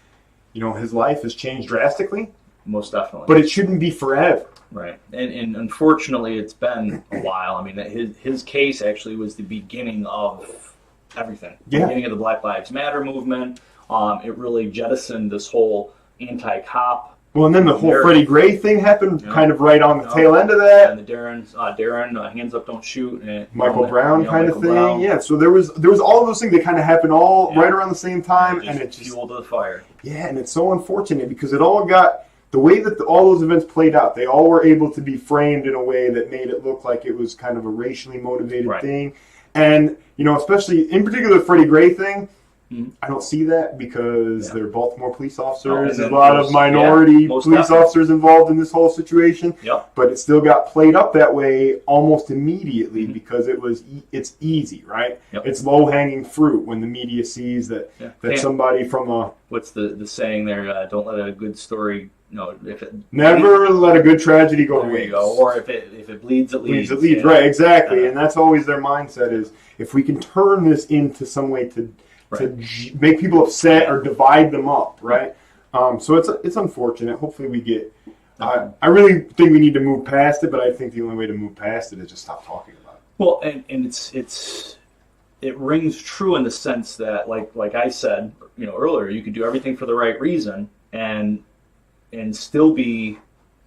his life has changed drastically. Most definitely. But it shouldn't be forever. Right. And unfortunately, it's been a while. I mean, his case actually was the beginning of everything. The beginning of the Black Lives Matter movement. It really jettisoned this whole anti-cop. Well, and then the whole Freddie Gray thing happened kind of right on the tail end of that. And the Darren, hands up, don't shoot. And Michael Brown kind of thing. Brown. Yeah, so there was all of those things that kind of happened all right around the same time. And it just fueled to the fire. Yeah, and it's so unfortunate because it all got... The way that all those events played out, they all were able to be framed in a way that made it look like it was kind of a racially motivated thing. And, especially in particular the Freddie Gray thing, I don't see that because they're Baltimore police officers. There's a lot of minority police officers involved in this whole situation. Yep. But it still got played up that way almost immediately because it's easy, right? Yep. It's low-hanging fruit when the media sees that somebody from a... What's the saying there? Don't let a good story... No, never let a good tragedy go to waste. Or if it bleeds, it leads. It leads, right? Exactly, and that's always their mindset: is if we can turn this into some way to make people upset or divide them up, right? So it's unfortunate. Hopefully, we get. I really think we need to move past it, but I think the only way to move past it is just stop talking about it. Well, and it rings true in the sense that, like I said, earlier, you could do everything for the right reason and still be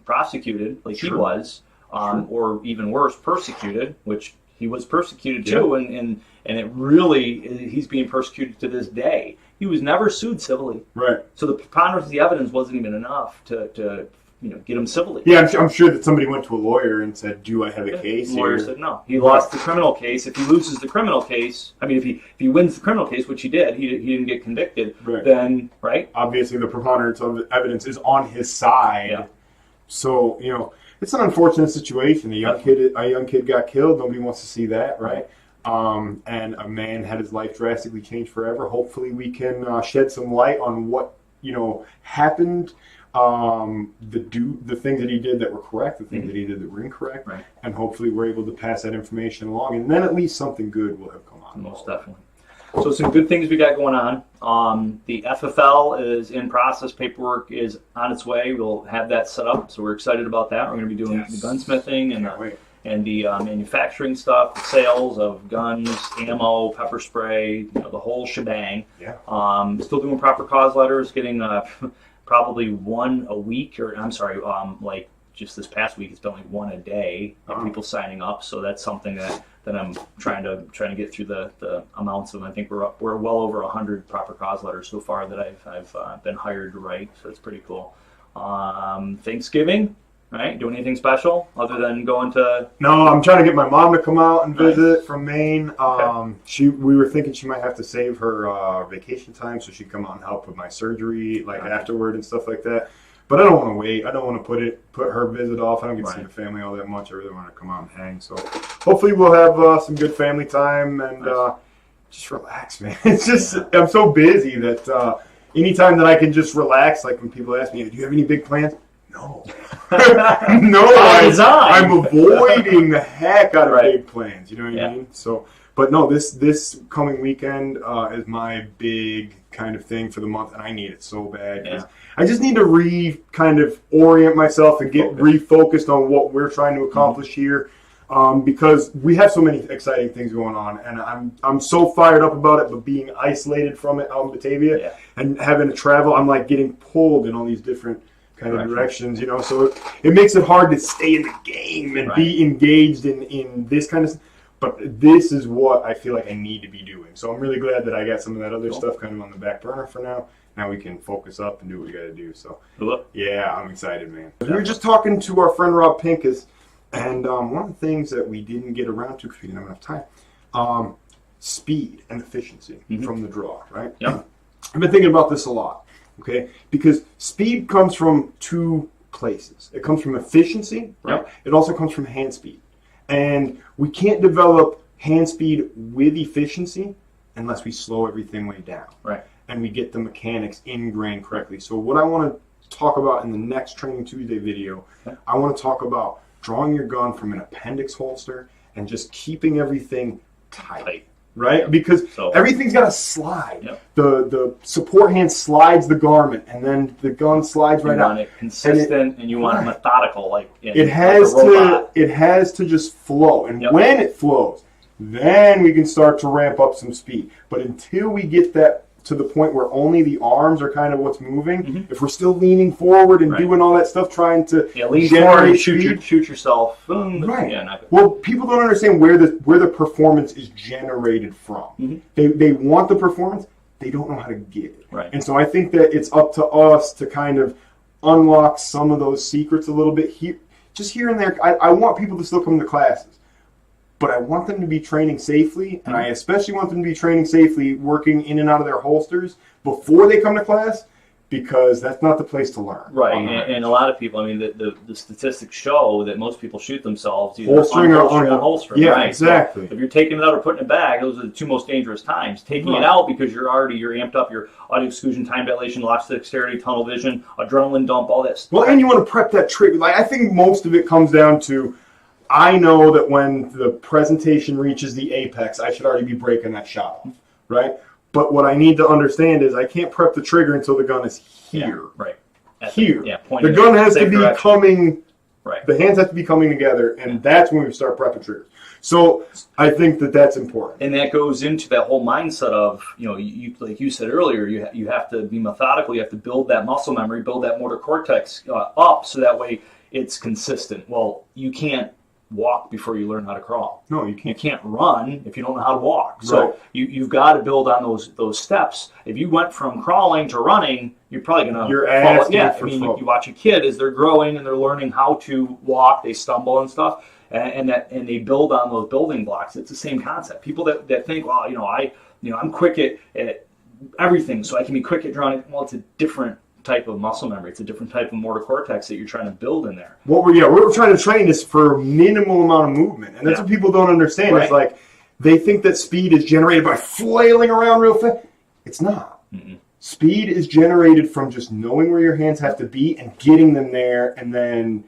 prosecuted like he was, or even worse, persecuted, which he was persecuted too, and it really, he's being persecuted to this day. He was never sued civilly. Right. So the preponderance of the evidence wasn't even enough to get him civilly. Yeah, I'm sure that somebody went to a lawyer and said, do I have a case? The lawyer said no. He lost the criminal case. If he loses the criminal case, I mean, if he wins the criminal case, which he did, he didn't get convicted, then, obviously the preponderance of the evidence is on his side. Yeah. So, it's an unfortunate situation. A young kid got killed. Nobody wants to see that, right? And a man had his life drastically changed forever. Hopefully we can shed some light on what, happened. The things that he did that were correct, the things that he did that were incorrect, and hopefully we're able to pass that information along, and then at least something good will have come out. Most definitely. So some good things we got going on. The FFL is in process. Paperwork is on its way. We'll have that set up, so we're excited about that. We're going to be doing the gunsmithing and the manufacturing stuff, the sales of guns, ammo, pepper spray, the whole shebang. Yeah. Still doing proper cause letters, getting probably one a week, like just this past week, it's been like one a day of people signing up. So that's something that I'm trying to get through the amounts of. I think we're well over 100 proper cause letters so far that I've been hired to write. So it's pretty cool. Thanksgiving, right? Doing anything special other than going to? No, I'm trying to get my mom to come out and visit from Maine. We were thinking she might have to save her vacation time so she'd come out and help with my surgery, afterward and stuff like that. But I don't want to wait. I don't want to put her visit off. I don't get to see the family all that much. I really want to come out and hang. So hopefully we'll have some good family time and just relax, man. It's just I'm so busy that anytime that I can just relax, like when people ask me, do you have any big plans? No. I'm avoiding the heck out of big plans. You know what I mean? So, but no, this coming weekend is my big kind of thing for the month, and I need it so bad. Yeah. I just need to kind of orient myself and get refocused on what we're trying to accomplish here, because we have so many exciting things going on, and I'm so fired up about it. But being isolated from it out in Batavia and having to travel, I'm like getting pulled in all these different kind of directions, So it makes it hard to stay in the game and be engaged in this kind of stuff. But this is what I feel like I need to be doing. So I'm really glad that I got some of that other stuff kind of on the back burner for now. Now we can focus up and do what we got to do. So, yeah, I'm excited, man. We were just talking to our friend Rob Pincus, and one of the things that we didn't get around to because we didn't have enough time, speed and efficiency from the draw, right? Yep. I've been thinking about this a lot, okay? Because speed comes from two places. It comes from efficiency, right? It also comes from hand speed. And we can't develop hand speed with efficiency unless we slow everything way down. Right. And we get the mechanics ingrained correctly. So what I want to talk about in the next Training Tuesday video, I want to talk about drawing your gun from an appendix holster and just keeping everything tight. Right? Because everything's got to slide. Yep. The support hand slides the garment, and then the gun slides right out. You want it consistent, and you want it methodical, it has to just flow. And when it flows, then we can start to ramp up some speed. But until we get that to the point where only the arms are kind of what's moving, if we're still leaning forward and doing all that stuff, trying to lean forward and shoot yourself. Right. Yeah, well, people don't understand where the performance is generated from. They want the performance, they don't know how to get it. Right. And so I think that it's up to us to kind of unlock some of those secrets a little bit here and there. I want people to still come to classes, but I want them to be training safely, and I especially want them to be training safely working in and out of their holsters before they come to class, because that's not the place to learn. Right, and a lot of people, I mean, the statistics show that most people shoot themselves either holstering or unholstering. Yeah, right? exactly. So if you're taking it out or putting it back, those are the two most dangerous times. Taking it out because you're amped up, your audio exclusion, time dilation, loss of dexterity, tunnel vision, adrenaline dump, all that stuff. Well, and you want to prep that trigger. I think most of it comes down to, I know that when the presentation reaches the apex, I should already be breaking that shot off, right? But what I need to understand is I can't prep the trigger until the gun is here. Yeah, right. Here. The gun has to be coming, the hands have to be coming together, and that's when we start prepping triggers. So I think that that's important. And that goes into that whole mindset of, you like you said earlier, you have to be methodical, you have to build that muscle memory, build that motor cortex up so that way it's consistent. Well, you can't walk before you learn how to crawl. No, you can't. You can't run if you don't know how to walk. So you've got to build on those steps. If you went from crawling to running, you're probably going to fall. Yeah, I mean, you watch a kid as they're growing and they're learning how to walk, they stumble and stuff, and they build on those building blocks. It's the same concept. People that think, well, I'm quick at everything, so I can be quick at drawing. Well, it's a different type of muscle memory. It's a different type of motor cortex that you're trying to build in there. What we're trying to train is for minimal amount of movement, and that's what people don't understand. It's like they think that speed is generated by flailing around real fast. It's not. Speed is generated from just knowing where your hands have to be and getting them there, and then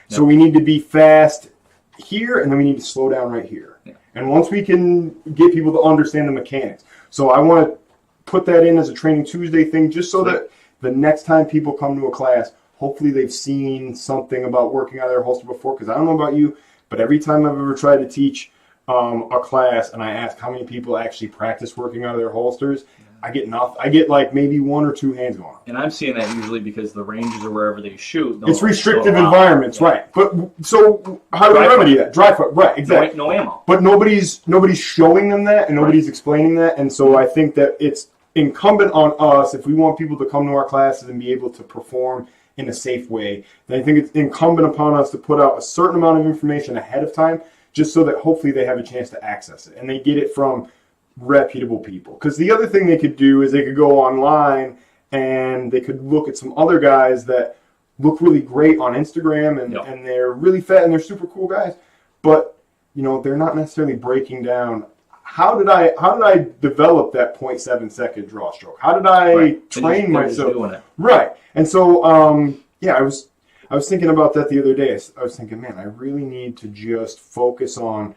So we need to be fast here, and then we need to slow down right here. And once we can get people to understand the mechanics, so I want to put that in as a Training Tuesday thing, just so that the next time people come to a class, hopefully they've seen something about working out of their holster before, because I don't know about you, but every time I've ever tried to teach a class and I ask how many people actually practice working out of their holsters, I get nothing. I get like maybe 1 or 2 hands going up. And I'm seeing that usually because the ranges are wherever they shoot. It's restrictive environments, right? But so how do we remedy that? Dry fire, right? Exactly. No ammo. But nobody's showing them that, and nobody's explaining that, and so I think that it's incumbent on us, if we want people to come to our classes and be able to perform in a safe way, then I think it's incumbent upon us to put out a certain amount of information ahead of time, just so that hopefully they have a chance to access it and they get it from reputable people. Because the other thing they could do is they could go online and they could look at some other guys that look really great on Instagram and they're really fat and they're super cool guys, but they're not necessarily breaking down how did I develop that 0.7 second draw stroke? How did I train myself? Doing it. Right. And so I was thinking about that the other day. I was thinking, man, I really need to just focus on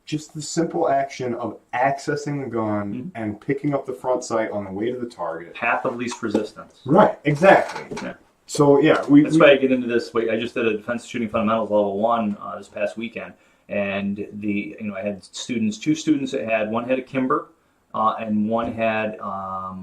just the simple action of accessing the gun and picking up the front sight on the way to the target. Path of least resistance. Right, exactly. Yeah. So, that's why I get into this. I just did a Defensive Shooting Fundamentals Level 1 this past weekend, and I had two students that had, one had a Kimber, and one had, I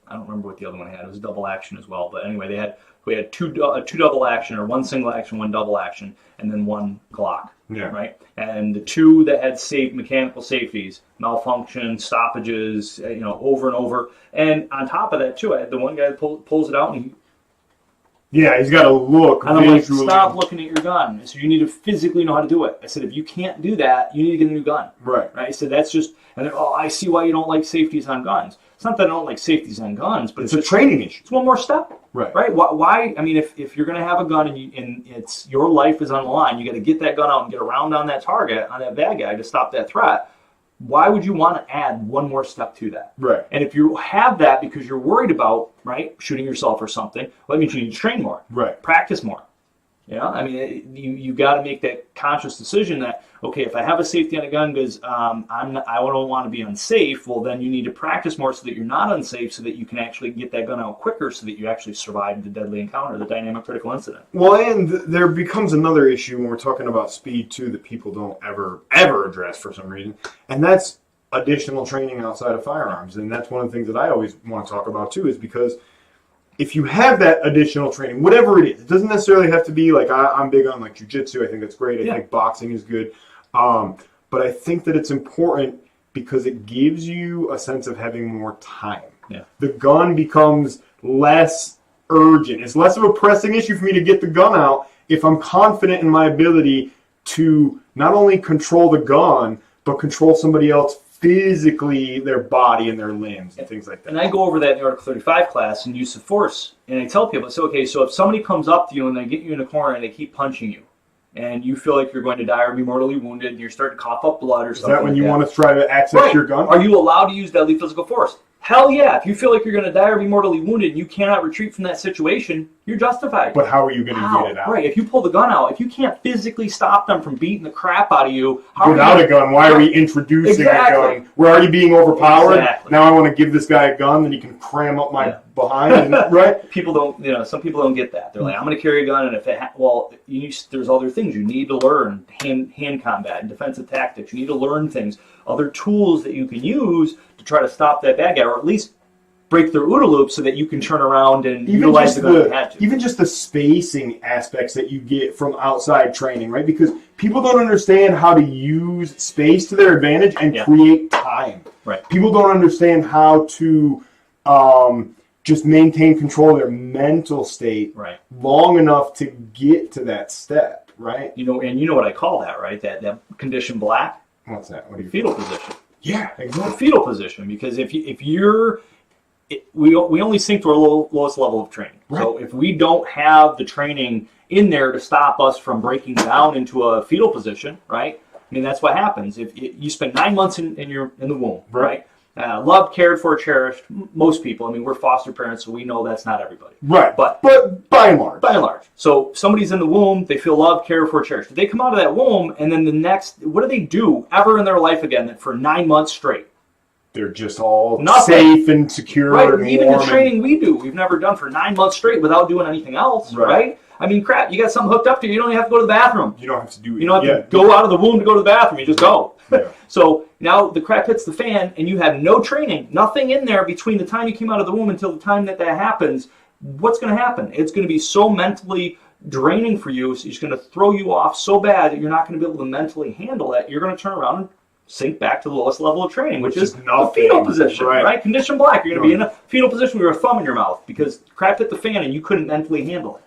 don't remember what the other one had. It was double action as well, but anyway, we had two double action, or one single action, one double action, and then one Glock. Yeah. Right. And the two that had mechanical safeties, malfunction, stoppages, over and over. And on top of that too, I had the one guy that pulls it out and he's got to look. And I'm like, stop looking at your gun. So you need to physically know how to do it. I said, if you can't do that, you need to get a new gun. Right. I said, that's just, and then, I see why you don't like safeties on guns. It's not that I don't like safeties on guns, but it's a training issue. It's one more step. Right. Why? I mean, if you're going to have a gun and it's your life is on the line, you got to get that gun out and get around on that target, on that bad guy to stop that threat. Why would you want to add one more step to that? Right. And if you have that because you're worried about, shooting yourself or something, well, that means you need to train more. Right. Practice more. I mean, you got to make that conscious decision that, okay, if I have a safety on a gun because I don't want to be unsafe, well, then you need to practice more so that you're not unsafe, so that you can actually get that gun out quicker, so that you actually survive the deadly encounter, the dynamic critical incident. Well, and there becomes another issue when we're talking about speed too that people don't ever address for some reason, and that's additional training outside of firearms. And that's one of the things that I always want to talk about too, is because if you have that additional training, whatever it is, it doesn't necessarily have to be like, I'm big on like jiu-jitsu. I think that's great. I think boxing is good. But I think that it's important because it gives you a sense of having more time. Yeah. The gun becomes less urgent. It's less of a pressing issue for me to get the gun out if I'm confident in my ability to not only control the gun, but control somebody else physically, their body and their limbs and things like that. And I go over that in the Article 35 class in use of force, and I tell people, so if somebody comes up to you and they get you in a corner and they keep punching you, and you feel like you're going to die or be mortally wounded, and you're starting to cough up blood or something. Is that when you want to try to access your gun? Are you allowed to use deadly physical force? Hell yeah. If you feel like you're going to die or be mortally wounded and you cannot retreat from that situation, you're justified. But how are you going to get it out? Right. If you pull the gun out, if you can't physically stop them from beating the crap out of you, without a gun, why are we introducing a gun? We're already being overpowered. Exactly. Now I want to give this guy a gun, then he can cram up my behind. Right? People don't. Some people don't get that. They're like, I'm going to carry a gun, and if there's other things you need to learn: hand combat and defensive tactics. You need to learn things, other tools that you can use to try to stop that bad guy, or at least break their OODA loop so that you can turn around and utilize the gun you had to. Even just the spacing aspects that you get from outside training, right? Because people don't understand how to use space to their advantage and create time. Right. People don't understand how to just maintain control of their mental state long enough to get to that step, right? And you know what I call that, right? That condition black. What's that? What do you fetal position? Yeah, exactly. The fetal position, because if you're we only sink to our lowest level of training. Right. So if we don't have the training in there to stop us from breaking down into a fetal position, right? I mean, that's what happens. If you spend 9 months in the womb, right? Loved, cared for, cherished. Most people. I mean, we're foster parents, so we know that's not everybody. Right. But by and large. By and large. So somebody's in the womb, they feel loved, cared for, cherished. They come out of that womb, and then what do they do ever in their life again for 9 months straight? They're just all safe and secure. Right. And even the training we do, we've never done for 9 months straight without doing anything else, right? I mean, crap, you got something hooked up to you. You don't even have to go to the bathroom. You don't have to do it. You don't have to go out of the room to go to the bathroom. You just go. Yeah. So now the crap hits the fan, and you have no training, nothing in there between the time you came out of the room until the time that happens. What's going to happen? It's going to be so mentally draining for you. So it's going to throw you off so bad that you're not going to be able to mentally handle it. You're going to turn around and sink back to the lowest level of training, which is the fetal position, right? Condition black. You're going to be in a fetal position with your thumb in your mouth because crap hit the fan and you couldn't mentally handle it.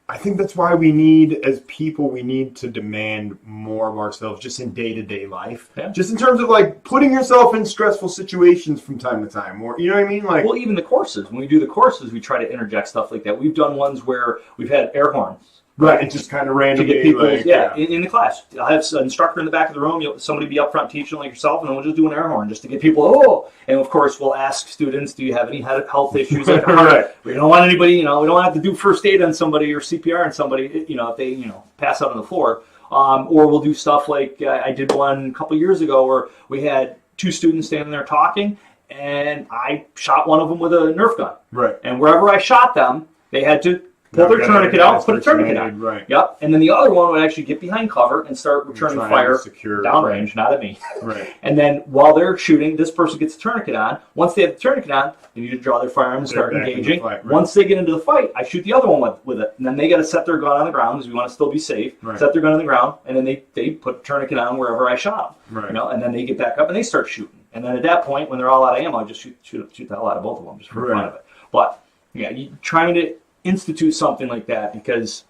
I think that's why we need, as people, we need to demand more of ourselves just in day-to-day life. Yeah. Just in terms of, like, putting yourself in stressful situations from time to time. Or, you know what I mean? Like, well, even the courses. When we do the courses, we try to interject stuff like that. We've done ones where we've had air horns. Right, and just kind of randomly. To get people, like, in the class. I'll have an instructor in the back of the room, somebody be up front teaching like yourself, and then we'll just do an air horn just to get people, oh! And of course, we'll ask students, do you have any health issues? Like Right. We don't want anybody, we don't have to do first aid on somebody or CPR on somebody, if they, pass out on the floor. Or we'll do stuff like, I did one a couple years ago where we had two students standing there talking, and I shot one of them with a Nerf gun. Right. And wherever I shot them, they had to pull their tourniquet out, put a tourniquet on. Right. Yep. And then the other one would actually get behind cover and start returning fire downrange, not at me. Right. And then while they're shooting, this person gets a tourniquet on. Once they have the tourniquet on, they need to draw their firearm and start engaging. Fight, right. Once they get into the fight, I shoot the other one with it. And then they got to set their gun on the ground because we want to still be safe. Right. Set their gun on the ground, and then they put a tourniquet on wherever I shot them. Right. And then they get back up and they start shooting. And then at that point, when they're all out of ammo, I just shoot the hell out of both of them just for the fun of it. But yeah, trying to institute something like that because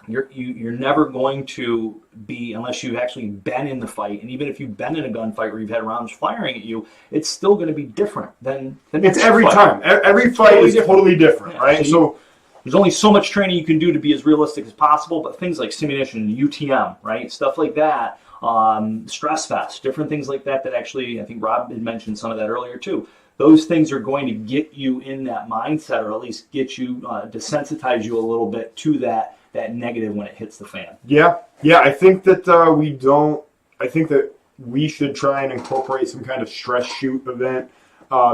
you're never going to be, unless you've actually been in the fight, and even if you've been in a gunfight where you've had rounds firing at you, it's still going to be different than it's every time. Every fight is totally different, right? So there's only so much training you can do to be as realistic as possible, but things like Simunitions, UTM, right? Stuff like that, stress fest, different things like that actually, I think Rob had mentioned some of that earlier too. Those things are going to get you in that mindset, or at least get you, desensitize you a little bit to that negative when it hits the fan. Yeah. I think that I think that we should try and incorporate some kind of stress shoot event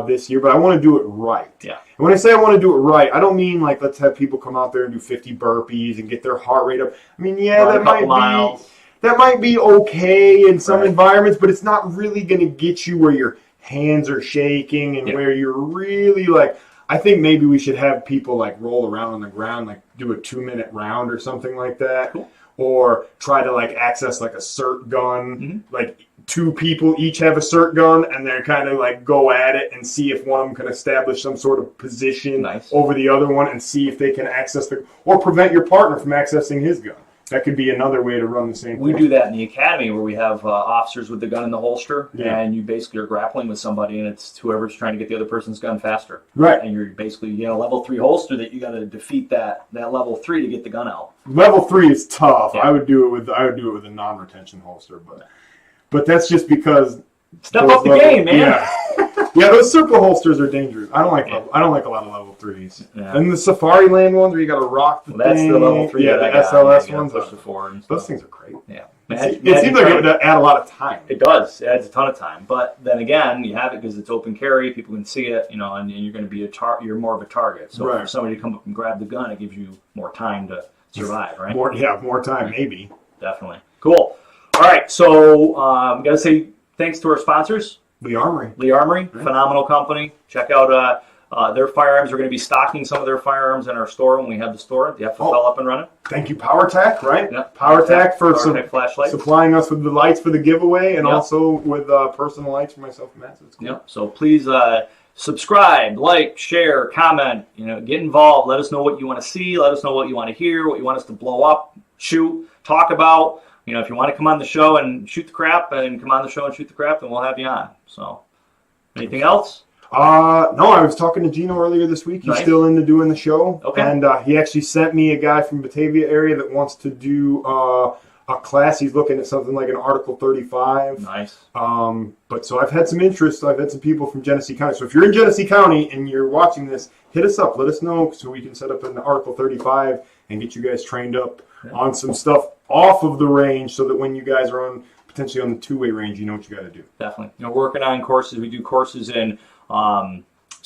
this year, but I want to do it right. Yeah. And when I say I want to do it right, I don't mean like let's have people come out there and do 50 burpees and get their heart rate up. I mean, Run that might be okay in some environments, but it's not really going to get you where your hands are shaking and where you're really like, I think maybe we should have people like roll around on the ground, like do a 2-minute round or something like that. Cool. Or try to like access like a cert gun, like 2 people each have a cert gun and they're kind of like go at it and see if one of them can establish some sort of position over the other one and see if they can access or prevent your partner from accessing his gun. That could be another way to run the same thing. We do that in the academy where we have officers with the gun in the holster, and you basically are grappling with somebody, and it's whoever's trying to get the other person's gun faster. Right. And you're basically, you got a level 3 holster that you got to defeat that level 3 to get the gun out. Level 3 is tough. Yeah. I would do it with a non-retention holster, but that's just because step up the game, man. Yeah, those circle holsters are dangerous. I don't like a lot of level 3s. Yeah. And the Safari Land ones where you got to rock the thing. That's the level 3. Yeah, the SLS ones. Push the forward. Those things are great. Yeah. It seems like it would add a lot of time. It does. It adds a ton of time. But then again, you have it because it's open carry. People can see it, and you're going to be you're more of a target. So for somebody to come up and grab the gun, it gives you more time to survive, right? More time, maybe. Definitely. Cool. All right. So got to say thanks to our sponsors. Lee Armory, phenomenal company. Check out their firearms. We're going to be stocking some of their firearms in our store when we have the store. The FFL up and running. Thank you, PowerTac, right? Yep. PowerTac for flashlights. Supplying us with the lights for the giveaway, and also with personal lights for myself and Matt. So it's cool. Yep. So please subscribe, like, share, comment. Get involved. Let us know what you want to see. Let us know what you want to hear. What you want us to blow up, shoot, talk about. If you want to come on the show and shoot the crap, and come on the show and shoot the crap, then we'll have you on. So, anything else? No, I was talking to Gino earlier this week. He's still into doing the show. Okay. And he actually sent me a guy from Batavia area that wants to do a class. He's looking at something like an Article 35. Nice. But so I've had some interest. I've had some people from Genesee County. So if you're in Genesee County and you're watching this, hit us up. Let us know so we can set up an Article 35 and get you guys trained up on some stuff off of the range so that when you guys are potentially on the 2-way range, you know what you got to do. Definitely. Working on courses. We do courses in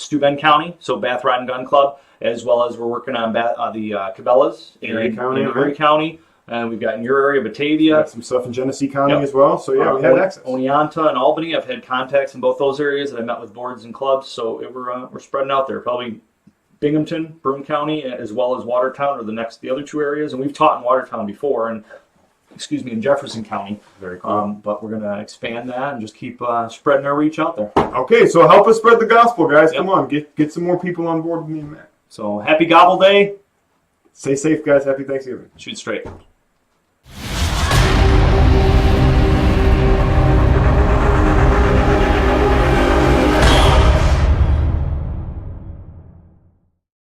Steuben County, so Bath Rod and Gun Club, as well as we're working on the Cabela's in Erie County, Erie County. And we've got in your area, Batavia. Got some stuff in Genesee County as well. So yeah, we have access. Oneonta and Albany. I've had contacts in both those areas, and I met with boards and clubs. So we're spreading out there. Probably Binghamton, Broome County, as well as Watertown are the other two areas. And we've taught in Watertown before, and in Jefferson County. Very cool. But we're going to expand that and just keep spreading our reach out there. Okay, so help us spread the gospel, guys. Come on, get some more people on board with me and Matt. So happy Gobble Day. Stay safe, guys. Happy Thanksgiving. Shoot straight.